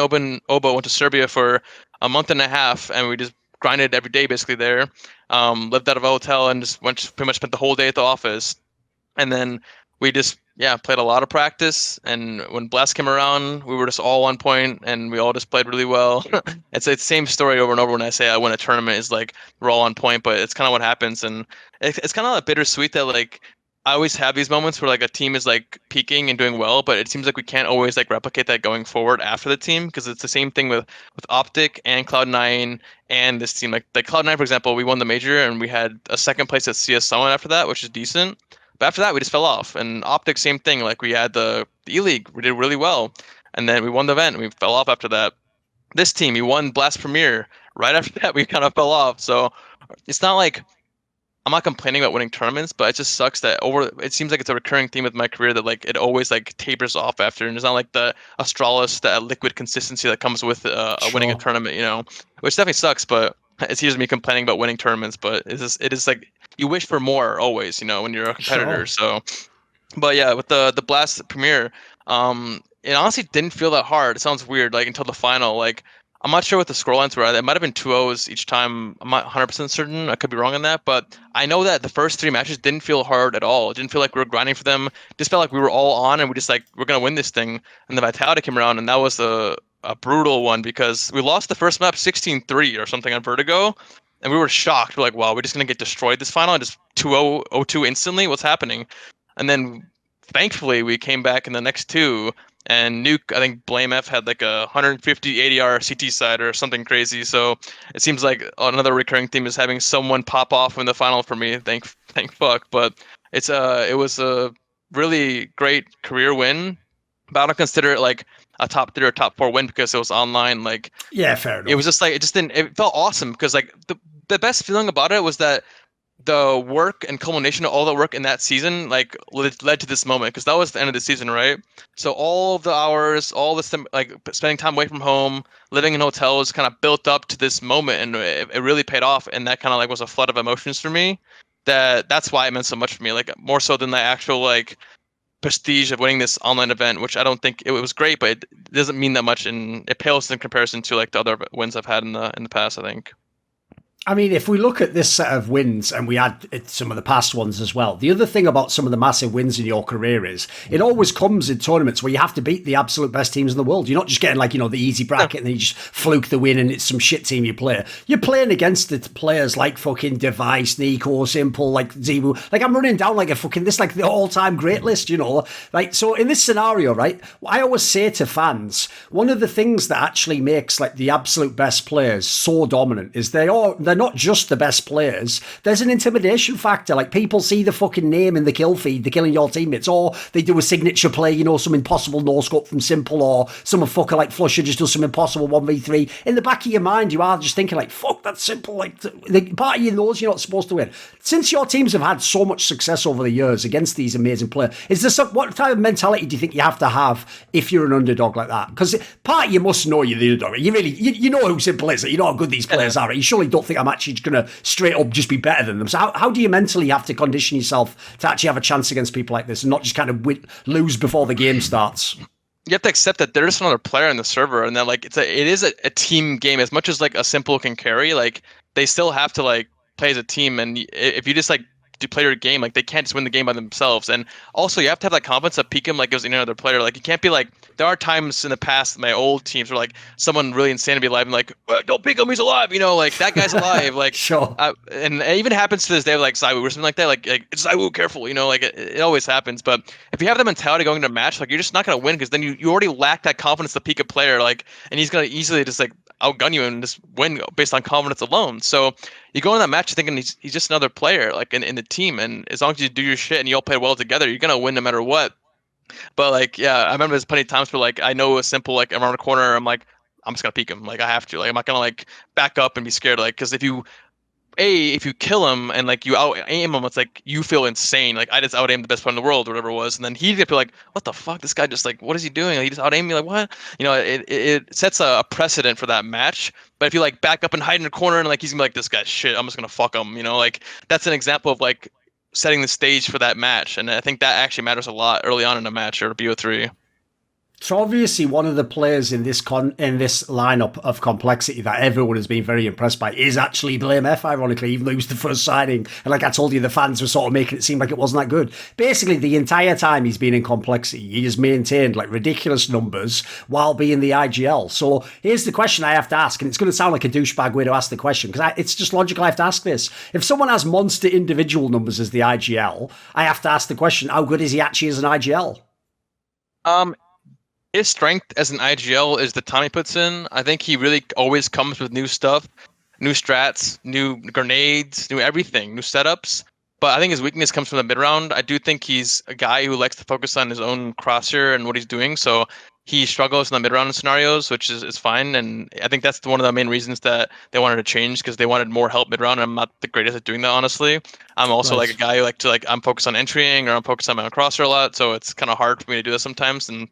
Obo went to Serbia for a month and a half, and we just grinded every day basically there. Lived out of a hotel and just pretty much spent the whole day at the office, and then we just played a lot of practice, and when Blast came around, we were just all on point, and we all just played really well. It's the same story over and over when I say I win a tournament is like we're all on point, but it's kind of what happens, and it's kind of bittersweet that like I always have these moments where like a team is like peaking and doing well, but it seems like we can't always like replicate that going forward after the team because it's the same thing with OpTic and Cloud9 and this team. Like Cloud9, for example, we won the major and we had a second place at CS Summit after that, which is decent. But after that, we just fell off. And OpTic, same thing. Like we had the ELEAGUE, we did really well, and then we won the event and we fell off after that. This team, we won Blast Premier. Right after that, we kind of fell off. So it's not like I'm not complaining about winning tournaments, but it just sucks that it seems like it's a recurring theme with my career that like it always like tapers off after, and it's not like the Astralis, that liquid consistency that comes with winning a tournament, which definitely sucks. But it's just me complaining about winning tournaments, but it is like you wish for more always, when you're a competitor. Sure. So, but yeah, with the Blast Premier, it honestly didn't feel that hard. It sounds weird, like until the final, like. I'm not sure what the score lines were. It might have been 2-0s each time. I'm not 100% certain. I could be wrong on that. But I know that the first 3 matches didn't feel hard at all. It didn't feel like we were grinding for them. It just felt like we were all on and we just like, we're going to win this thing. And the Vitality came around and that was a brutal one because we lost the first map 16-3 or something on Vertigo. and we were shocked. We're like, wow, we're just gonna get destroyed this final, and just 2-0, 0-2 instantly. What's happening? And then thankfully we came back in the next two, and Nuke, I think BlameF had like a 150 ADR CT side or something crazy. So it seems like another recurring theme is having someone pop off in the final for me. Thank fuck. But it was a really great career win. But I don't consider it like a top 3 or top 4 win because it was online. Like, Yeah, fair enough. it was just like, it felt awesome because like the best feeling about it was that the work and culmination of all the work in that season like led to this moment, because that was the end of the season, right? So all of the hours, all this like spending time away from home, living in hotels, kind of built up to this moment, and it really paid off. And that kind of like was a flood of emotions for me. That's why it meant so much for me, like more so than the actual like prestige of winning this online event, which I don't think it was great, but it doesn't mean that much, and it pales in comparison to like the other wins I've had in the past, I think. I mean, if we look at this set of wins and we add some of the past ones as well, the other thing about some of the massive wins in your career is it always comes in tournaments where you have to beat the absolute best teams in the world. You're not just getting like, the easy bracket and then you just fluke the win and it's some shit team you play. You're playing against the players like fucking Device, Nico, Simple, like Zebu. Like I'm running down like like the all-time great list, Like, so in this scenario, right, I always say to fans, one of the things that actually makes like the absolute best players so dominant is they're not just the best players. There's an intimidation factor. Like people see the fucking name in the kill feed, they're killing your teammates, or they do a signature play, some impossible no-scope from Simple, or some fucker like Flusher just does some impossible 1v3. In the back of your mind, you are just thinking like, fuck, that's Simple. Like the part of you knows you're not supposed to win. Since your teams have had so much success over the years against these amazing players, what type of mentality do you think you have to have if you're an underdog like that? Because part of you must know you're the underdog. You know who Simple is. You know how good these players are. You surely don't think I'm actually going to straight up just be better than them. So how do you mentally have to condition yourself to actually have a chance against people like this and not just kind of lose before the game starts? You have to accept that there's another player in the server, and that like it is a team game. As much as like a Simple can carry, like they still have to like play as a team. And if you just like to play your game, like they can't just win the game by themselves. And also you have to have that confidence to peek him like it was any other player. Like you can't be like, there are times in the past my old teams where like someone really insane to be alive and like, don't peek him, he's alive, like that guy's alive. Like sure. And it even happens to this day with like Zywoo or something like that. Like it's Zywoo, careful, like it always happens. But if you have the mentality going into a match, like you're just not gonna win, because then you already lack that confidence to peek a player, like, and he's gonna easily just like outgun you and just win based on confidence alone. So you go in that match thinking he's just another player like in the team, and as long as you do your shit and you all play well together, you're gonna win no matter what. But like, yeah, I remember there's plenty of times where like I know a Simple like around the corner, I'm like, I'm just gonna peek him, like I have to, like I'm not gonna like back up and be scared, like, because if you kill him and like you out aim him, it's like you feel insane. Like I just out aimed the best player in the world or whatever it was, and then he'd get to be like, what the fuck? This guy just like, what is he doing? Like, he just out aimed me, like what? It sets a precedent for that match. But if you like back up and hide in a corner and like he's gonna be like, this guy's shit, I'm just gonna fuck him. Like that's an example of like setting the stage for that match, and I think that actually matters a lot early on in a match or a BO3. So obviously one of the players in this lineup of complexity that everyone has been very impressed by is actually BlameF, ironically, even though he was the first signing. And like I told you, the fans were sort of making it seem like it wasn't that good. Basically, the entire time he's been in complexity, he has maintained like ridiculous numbers while being the IGL. So here's the question I have to ask, and it's going to sound like a douchebag way to ask the question, because it's just logical I have to ask this. If someone has monster individual numbers as the IGL, I have to ask the question, how good is he actually as an IGL? His strength as an IGL is the time he puts in. I think he really always comes with new stuff, new strats, new grenades, new everything, new setups. But I think his weakness comes from the mid round. I do think he's a guy who likes to focus on his own crosshair and what he's doing. So he struggles in the mid round scenarios, which is fine. And I think that's one of the main reasons that they wanted to change, because they wanted more help mid round. And I'm not the greatest at doing that, honestly. I'm also like a guy who I'm focused on entering, or I'm focused on my own crosshair a lot. So it's kind of hard for me to do that sometimes. And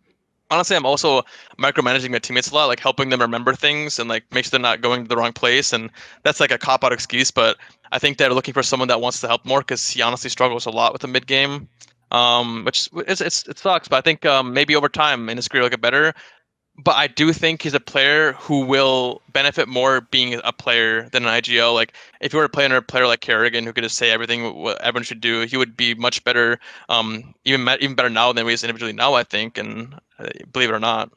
honestly, I'm also micromanaging my teammates a lot, like helping them remember things and like make sure they're not going to the wrong place. And that's like a cop-out excuse, but I think they're looking for someone that wants to help more, because he honestly struggles a lot with the mid game, which it sucks. But I think maybe over time in his career he'll get better. But I do think he's a player who will benefit more being a player than an IGL. Like if you were to play under a player like Kerrigan, who could just say everything what everyone should do, he would be much better, even better now than he is individually now, I think. And believe it or not.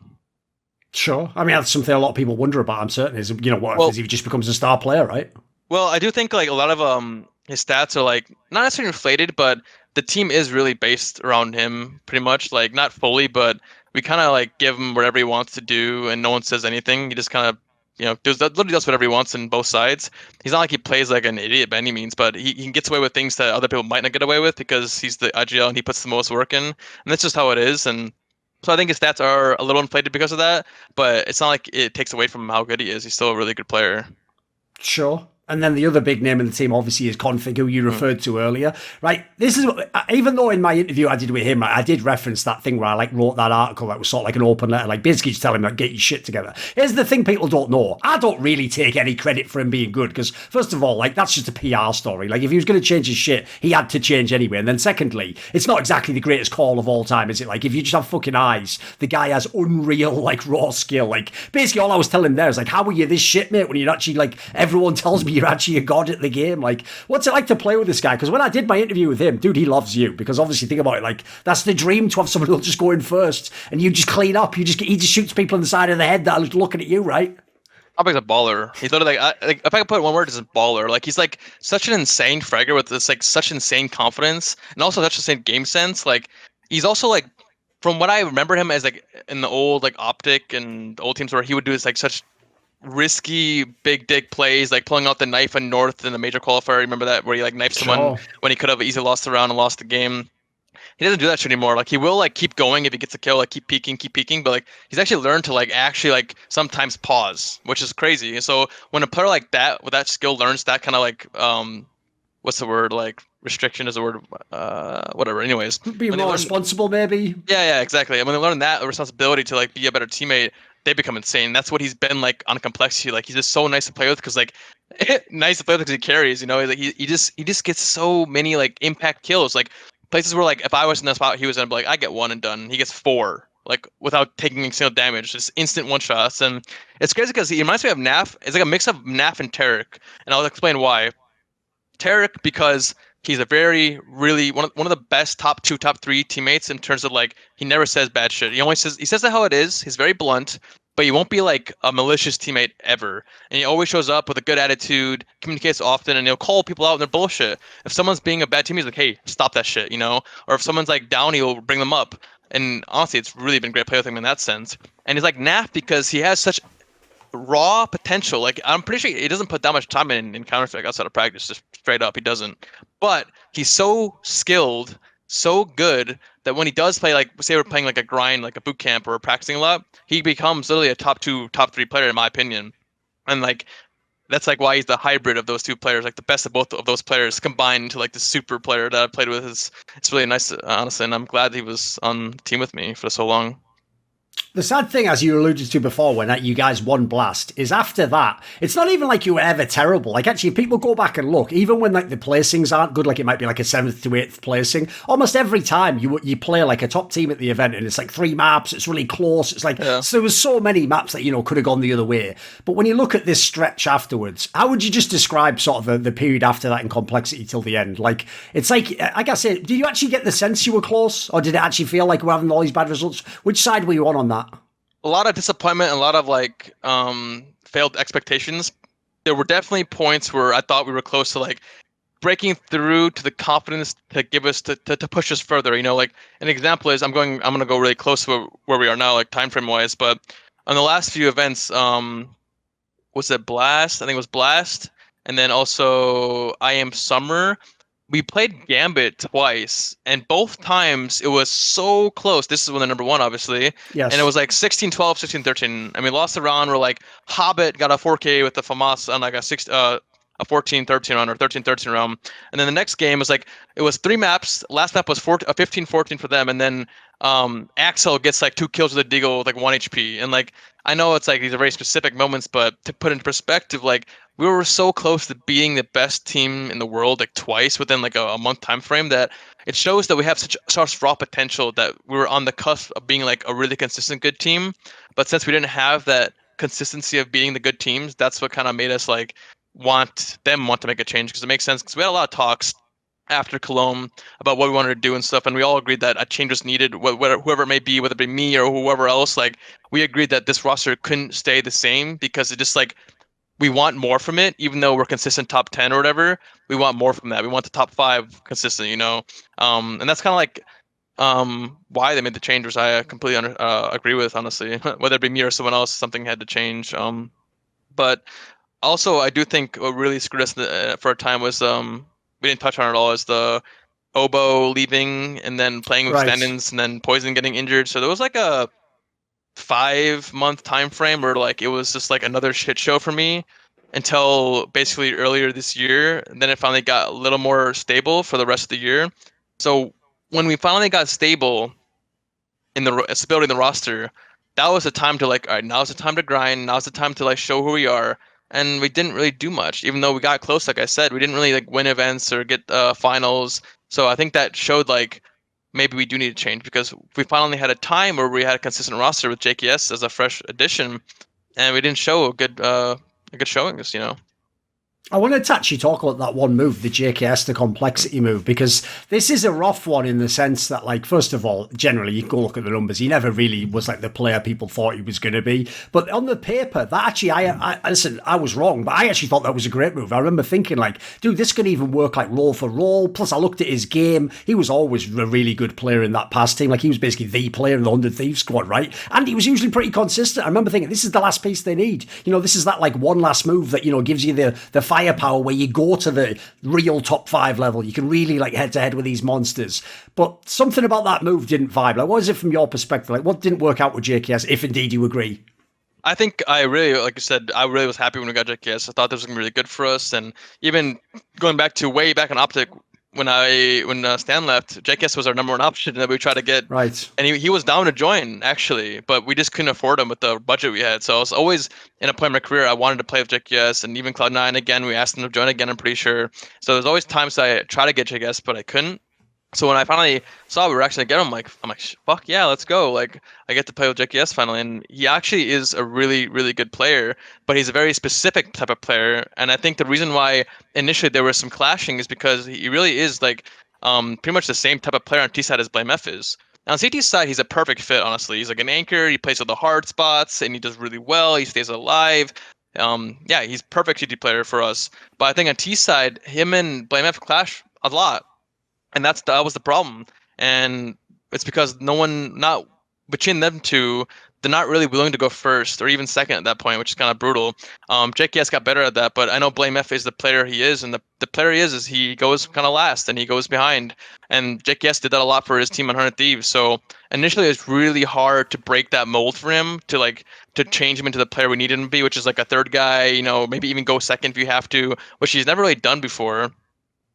Sure. I mean, that's something a lot of people wonder about, I'm certain, is, what if he just becomes a star player, right? Well, I do think like a lot of his stats are like not necessarily inflated, but the team is really based around him pretty much. Like not fully, but we kind of like give him whatever he wants to do, and no one says anything. He just kind of literally does whatever he wants in both sides. He's not like he plays like an idiot by any means, but he gets away with things that other people might not get away with because he's the IGL and he puts the most work in, and that's just how it is. And so I think his stats are a little inflated because of that, but it's not like it takes away from how good he is. He's still a really good player. Sure. And then the other big name in the team, obviously, is Config, who you referred to earlier, right? This is even though in my interview I did with him, I did reference that thing where I like wrote that article that was sort of like an open letter, like basically just telling him like get your shit together. Here's the thing people don't know: I don't really take any credit for him being good because first of all, like that's just a PR story. Like if he was going to change his shit, he had to change anyway. And then secondly, it's not exactly the greatest call of all time, is it? Like if you just have fucking eyes, the guy has unreal like raw skill. Like basically all I was telling him there is like, how are you this shit, mate? When you're actually like everyone tells me you're actually a god at the game. Like, what's it like to play with this guy? Because when I did my interview with him, dude, he loves you. Because obviously, think about it, like that's the dream to have someone who'll just go in first and you just clean up. He just shoots people in the side of the head that are looking at you, right? Optic's a baller. He's literally like if I could put one word, it's a baller. Like he's like such an insane fragger with this like such insane confidence and also such insane game sense. Like he's also like from what I remember him as like in the old like OpTic and old teams where he would do this like such risky big dig plays, like pulling out the knife in North in the major qualifier. Remember that where he like knifed someone when he could have easily lost the round and lost the game. He doesn't do that shit anymore. Like he will like keep going if he gets a kill, like keep peeking, but like he's actually learned to like actually like sometimes pause, which is crazy. And so when a player like that with that skill learns that kind of like what's the word, like restriction is the word, whatever. Anyways, be more responsible, maybe. Yeah, exactly. And when they learn that responsibility to like be a better teammate, they become insane. That's what he's been like on complexity. Like he's just so nice to play with because like nice to play with because he carries. You know, like he just gets so many like impact kills. Like places where like if I was in that spot, he was gonna be like I get one and done. He gets four like without taking a single damage, just instant one shots. And it's crazy because he reminds me of Naf. It's like a mix of Naf and Tarek, and I'll explain why. Tarek because he's a very really one of the best top 2, top 3 teammates in terms of like he never says bad shit. He says it how it is. He's very blunt, but he won't be like a malicious teammate ever. And he always shows up with a good attitude, communicates often, and he'll call people out on their bullshit. If someone's being a bad teammate, he's like, hey, stop that shit, you know? Or if someone's like down, he'll bring them up. And honestly, it's really been great to play with him in that sense. And he's like Naf because he has such raw potential. Like I'm pretty sure he doesn't put that much time in Counter-Strike outside of practice, just straight up, he doesn't. But he's so skilled, so good that when he does play, like say we're playing like a grind, like a boot camp or practicing a lot, he becomes literally a top 2, top 3 player in my opinion. And like that's like why he's the hybrid of those two players, like the best of both of those players combined into like the super player that I've played with. It's really nice, honestly, and I'm glad he was on the team with me for so long. The sad thing, as you alluded to before, when you guys won Blast, is after that, it's not even like you were ever terrible. Like, actually, if people go back and look, even when like the placings aren't good, like it might be like a 7th to 8th placing, almost every time you play like a top team at the event and it's like 3 maps, it's really close. It's like, so there was so many maps that, you know, could have gone the other way. But when you look at this stretch afterwards, how would you just describe sort of the period after that in complexity till the end? Like, it's like I say, did you actually get the sense you were close? Or did it actually feel like we're having all these bad results? Which side were you on that? A lot of disappointment and a lot of like failed expectations. There were definitely points where I thought we were close to like breaking through to the confidence to give us to push us further. You know, like an example is I'm gonna go really close to where we are now, like time frame wise. But on the last few events, was it Blast? I think it was Blast, and then also I Am Summer. We played Gambit twice, and both times it was so close. This is when the number 1, obviously. Yes. And it was like 16-12, 16-13. And we lost the round. We're like, Hobbit got a 4K with the FAMAS on like a 14-13 round or 13-13 round. And then the next game was like, it was 3 maps. Last map was 15-14 for them. And then Axel gets like 2 kills with a Deagle with like 1 HP. And like, I know it's like these are very specific moments, but to put into perspective, like we were so close to being the best team in the world like twice within like a month time frame that it shows that we have such raw potential that we were on the cusp of being like a really consistent good team. But since we didn't have that consistency of being the good teams, that's what kind of made us like want to make a change, because it makes sense, because we had a lot of talks after Cologne about what we wanted to do and stuff, and we all agreed that a change was needed, whoever it may be, whether it be me or whoever else. Like we agreed that this roster couldn't stay the same because it just like we want more from it, even though we're consistent top 10 or whatever. We want more from that. We want the top 5 consistent, you know. And that's kind of like why they made the change, which I completely agree with, honestly. Whether it be me or someone else, something had to change. But also, I do think what really screwed us for a time was we didn't touch on it at all, is the Oboe leaving and then playing with Right. stand-ins and then Poison getting injured. So there was like a 5-month time frame where like it was just like another shit show for me until basically earlier this year. And then it finally got a little more stable for the rest of the year. So when we finally got stable in the stability in the roster, that was the time to like, all right, now's the time to grind. Now's the time to like show who we are. And we didn't really do much, even though we got close. Like I said, we didn't really like win events or get finals. So I think that showed like maybe we do need to change, because we finally had a time where we had a consistent roster with JKS as a fresh addition, and we didn't show a good showings, you know. I want to actually talk about that one move, the JKS, the complexity move, because this is a rough one in the sense that, like, first of all, generally, you can go look at the numbers. He never really was like the player people thought he was going to be. But on the paper, that actually, I listen, I was wrong, but I actually thought that was a great move. I remember thinking, like, dude, this could even work like role for role. Plus, I looked at his game. He was always a really good player in that past team. Like, he was basically the player in the 100 Thieves squad, right? And he was usually pretty consistent. I remember thinking, this is the last piece they need. You know, this is that, like, one last move that, you know, gives you the firepower where you go to the real top 5 level. You can really like head to head with these monsters. But something about that move didn't vibe. Like, what is it from your perspective? Like, what didn't work out with JKS, if indeed you agree? I think I really, like I said, I really was happy when we got JKS. I thought this was gonna be really good for us, and even going back to way back on OpTic, when Stan left, JKS was our number 1 option that we tried to get. Right. And he was down to join, actually, but we just couldn't afford him with the budget we had. So I was always, in a point in my career, I wanted to play with JKS, and even Cloud9 again, we asked him to join again, I'm pretty sure. So there's always times I try to get JKS, but I couldn't. So when I finally saw we were actually gonna get him, I'm like, fuck yeah, let's go. Like, I get to play with JKS finally, and he actually is a really, really good player, but he's a very specific type of player. And I think the reason why initially there was some clashing is because he really is like pretty much the same type of player on T side as BlameF is. Now on CT side, he's a perfect fit, honestly. He's like an anchor, he plays with the hard spots, and he does really well, he stays alive. Yeah, he's perfect CT player for us. But I think on T side, him and BlameF clash a lot. And that was the problem. And it's because not between them two, they're not really willing to go first or even second at that point, which is kind of brutal. JKS got better at that, but I know BlameF is the player he is, and the player he is he goes kind of last and he goes behind. And JKS did that a lot for his team on 100 Thieves. So initially it's really hard to break that mold for him, to change him into the player we needed him to be, which is like a third guy, you know, maybe even go second if you have to, which he's never really done before.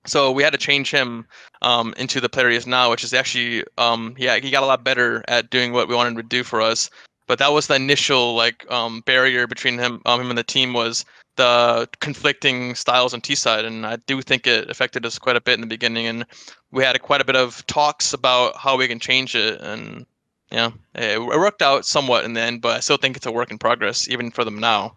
So we had to change him into the player he is now, which is actually, he got a lot better at doing what we wanted him to do for us. But that was the initial barrier between him and the team, was the conflicting styles on T side, and I do think it affected us quite a bit in the beginning. And we had quite a bit of talks about how we can change it, and yeah, it worked out somewhat in the end. But I still think it's a work in progress, even for them now.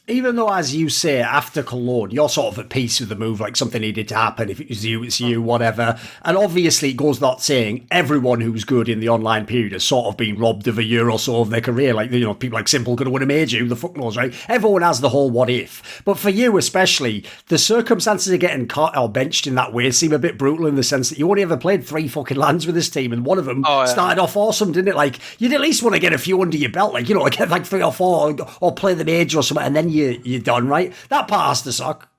Even though, as you say, after Cologne, you're sort of at peace with the move, like something needed to happen. If it was you, it's you, whatever. And obviously, it goes without saying, everyone who's good in the online period has sort of been robbed of a year or so of their career. Like, you know, people like Simple could have won a major, who the fuck knows, right? Everyone has the whole what if. But for you especially, the circumstances of getting caught or benched in that way seem a bit brutal, in the sense that you only ever played 3 fucking lands with this team, and one of them started off awesome, didn't it? Like, you'd at least want to get a few under your belt, like, you know, get like 3 or 4, or play the major or something, and then you're done, right? That part has to suck.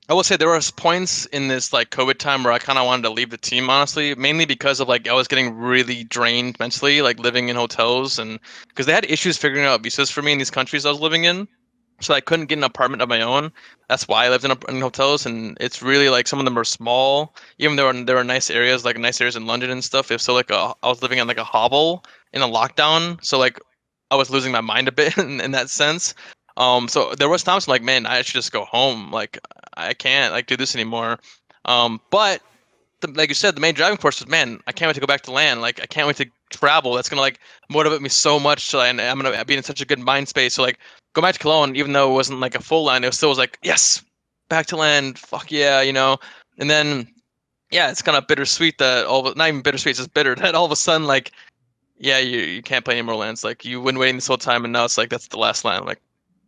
I will say there was points in this like COVID time where I kind of wanted to leave the team, honestly, mainly because of like I was getting really drained mentally, like living in hotels, and because they had issues figuring out visas for me in these countries I was living in, so I couldn't get an apartment of my own. That's why I lived in hotels, and it's really like some of them are small, even though there are nice areas, like nice areas in London and stuff. If so, like I was living in like a hovel in a lockdown, so like I was losing my mind a bit in that sense. So there was times like, man, I should just go home. Like, I can't like do this anymore. But like you said, the main driving force was, man, I can't wait to go back to LAN. Like, I can't wait to travel. That's gonna like motivate me so much. And I'm gonna be in such a good mind space. So like, go back to Cologne, even though it wasn't like a full LAN, it still was like, yes, back to LAN. Fuck yeah, you know. And then, yeah, it's kind of bittersweet that not even bittersweet, it's just bitter that all of a sudden, like, yeah, you can't play any more LANs. Like, you've been waiting this whole time, and now it's like that's the last LAN. Like,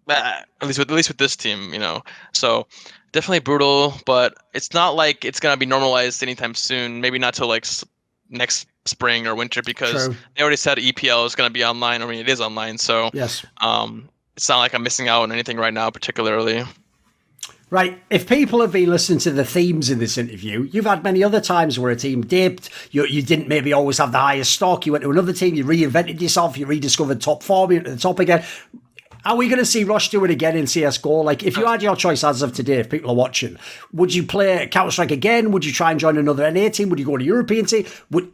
at least with this team, you know. So definitely brutal, but it's not like it's gonna be normalized anytime soon. Maybe not till like next spring or winter because True. they already said EPL is gonna be online. I mean, it is online, so Yes. it's not like I'm missing out on anything right now, particularly. Right, if people have been listening to the themes in this interview, you've had many other times where a team dipped, you didn't maybe always have the highest stock, you went to another team, you reinvented yourself, you rediscovered top form, you're at the top again. Are we going to see Rush do it again in CSGO? Like, if you had your choice as of today, if people are watching, would you play Counter-Strike again? Would you try and join another NA team? Would you go to a European team?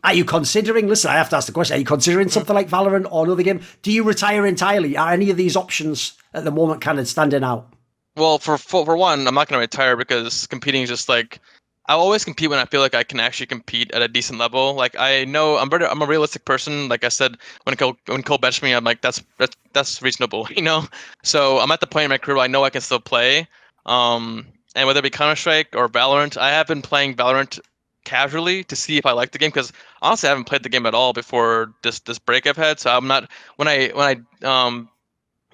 Are you considering, listen, I have to ask the question, are you considering something like Valorant or another game? Do you retire entirely? Are any of these options at the moment kind of standing out? Well, for one, I'm not gonna retire because competing is just like I'll always compete when I feel like I can actually compete at a decent level. Like I know I'm a realistic person. Like I said, when Cole benched me, I'm like that's reasonable, you know. So I'm at the point in my career where I know I can still play. And whether it be Counter Strike or Valorant, I have been playing Valorant casually to see if I like the game because honestly I haven't played the game at all before this break I've had. So I'm not when I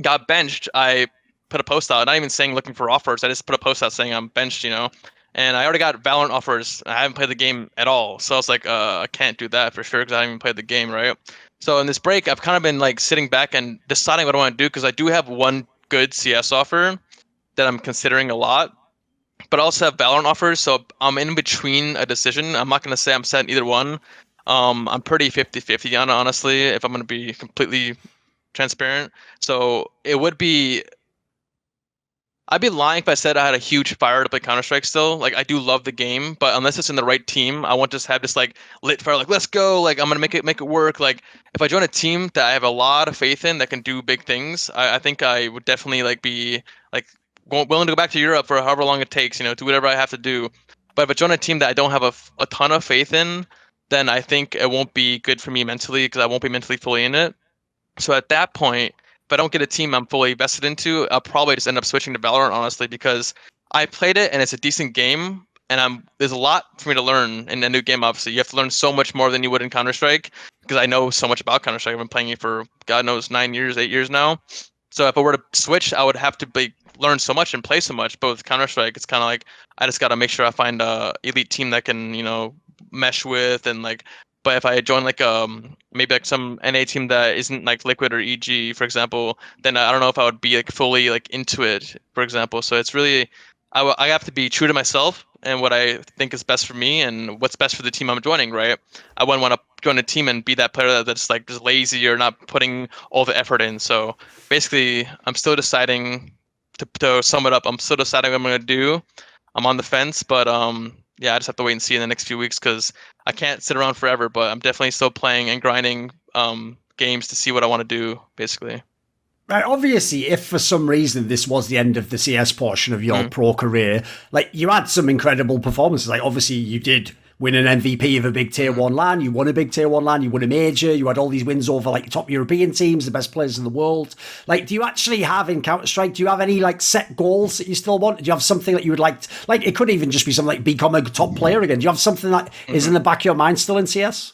got benched, I put a post out, not even saying looking for offers. I just put a post out saying I'm benched, you know. And I already got Valorant offers. I haven't played the game at all, so I was like, I can't do that for sure because I haven't even played the game, right? So in this break, I've kind of been like sitting back and deciding what I want to do because I do have one good CS offer that I'm considering a lot, but I also have Valorant offers, so I'm in between a decision. I'm not gonna say I'm set in either one. I'm pretty 50-50 on it, honestly, if I'm gonna be completely transparent. So it would be I'd be lying if I said I had a huge fire to play Counter Strike still. Like I do love the game, but unless it's in the right team, I won't just have this like lit fire, like let's go, like I'm gonna make it work. Like if I join a team that I have a lot of faith in that can do big things, I think I would definitely like be like willing to go back to Europe for however long it takes, you know, do whatever I have to do. But if I join a team that I don't have a ton of faith in, then I think it won't be good for me mentally because I won't be mentally fully in it. So at that point, if I don't get a team I'm fully vested into, I'll probably just end up switching to Valorant, honestly, because I played it and it's a decent game, and there's a lot for me to learn in a new game. Obviously, you have to learn so much more than you would in Counter Strike because I know so much about Counter Strike. I've been playing it for God knows 9 years, 8 years now. So if I were to switch, I would have to learn so much and play so much. But with Counter Strike, it's kind of like I just got to make sure I find a elite team that can mesh with and like but if I join like maybe like some NA team that isn't like Liquid or EG, for example, then I don't know if I would be like fully like into it, for example. So it's really I have to be true to myself and what I think is best for me and what's best for the team I'm joining, right? I wouldn't want to join a team and be that player that's like just lazy or not putting all the effort in. So basically, I'm still deciding to sum it up. I'm still deciding what I'm gonna do. I'm on the fence, but yeah, I just have to wait and see in the next few weeks because I can't sit around forever. But I'm definitely still playing and grinding games to see what I want to do, basically. Right, obviously, if for some reason this was the end of the CS portion of your pro career, like you had some incredible performances. Like obviously, you did win an MVP of a big tier one LAN. You won a big tier one LAN. You won a major. You had all these wins over like top European teams, the best players in the world. Like, do you actually have in Counter Strike? Do you have any like set goals that you still want? Do you have something that you would like? Like, it could even just be something like become a top player again. Do you have something that is in the back of your mind still in CS?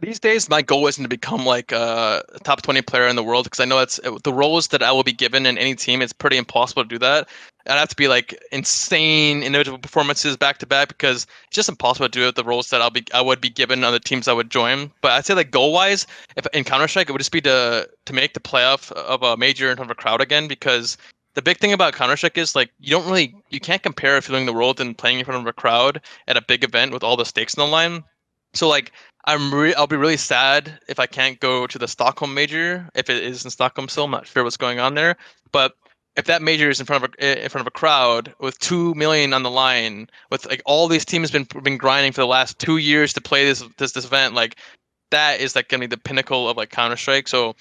These days, my goal isn't to become like a top 20 player in the world because I know it's the roles that I will be given in any team. It's pretty impossible to do that. I'd have to be like insane individual performances back to back because it's just impossible to do it with the roles that I would be given on the teams I would join. But I'd say like goal wise, if in Counter Strike, it would just be to make the playoff of a major in front of a crowd again because the big thing about Counter Strike is like you can't compare feeling the world and playing in front of a crowd at a big event with all the stakes on the line. So like I'll be really sad if I can't go to the Stockholm major. If it is in Stockholm still, I'm not sure what's going on there. But if that major is in front of a crowd with 2 million on the line, with like all these teams been grinding for the last 2 years to play this event, like that is like gonna be the pinnacle of like Counter Strike. So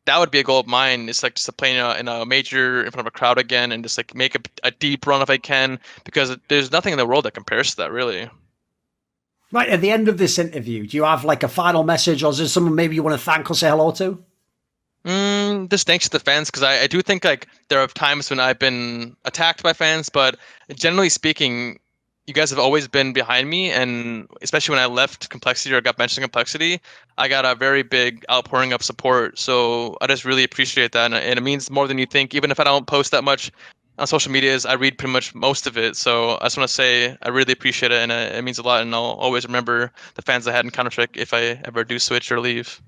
that would be a goal of mine. Is like just to play in a major in front of a crowd again and just like make a deep run if I can, because there's nothing in the world that compares to that really. Right, at the end of this interview, do you have like a final message or is there someone maybe you want to thank or say hello to? Just thanks to the fans, because I do think like there are times when I've been attacked by fans, but generally speaking, you guys have always been behind me, and especially when I left Complexity or got benched in Complexity, I got a very big outpouring of support. So I just really appreciate that, and it means more than you think. Even if I don't post that much on social medias, I read pretty much most of it. So I just want to say I really appreciate it, and it means a lot. And I'll always remember the fans I had in Counter-Strike if I ever do switch or leave.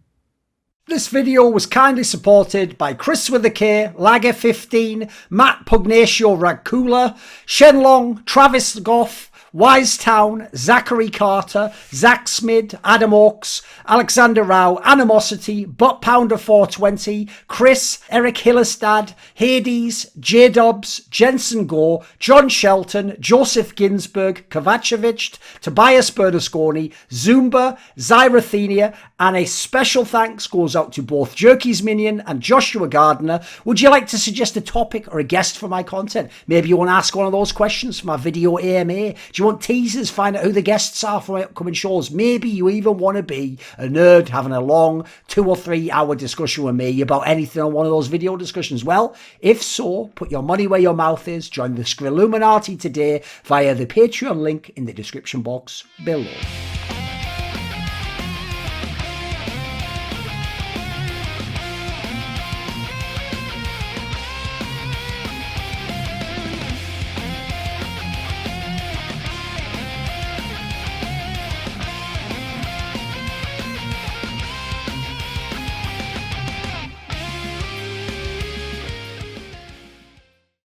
This video was kindly supported by Chris with a K, Lager15, Matt Pugnatio Ragcooler, Shenlong, Travis Goff, Wisetown, Zachary Carter, Zach Smid, Adam Oaks, Alexander Rao, Animosity, Butt Pounder 420, Chris, Eric Hillestad, Hades, J Dobbs, Jensen Gore, John Shelton, Joseph Ginsberg, Kovacevic, Tobias Bernasconi, Zumba, Zyrathenia, and a special thanks goes out to both Jerky's Minion and Joshua Gardner. Would you like to suggest a topic or a guest for my content? Maybe you want to ask one of those questions for my video AMA. Do you want teasers? Find out who the guests are for my upcoming shows. Maybe you even want to be a nerd having a long 2 or 3 hour discussion with me about anything on one of those video discussions. Well, if so, put your money where your mouth is. Join the Skrilluminati today via the Patreon link in the description box below.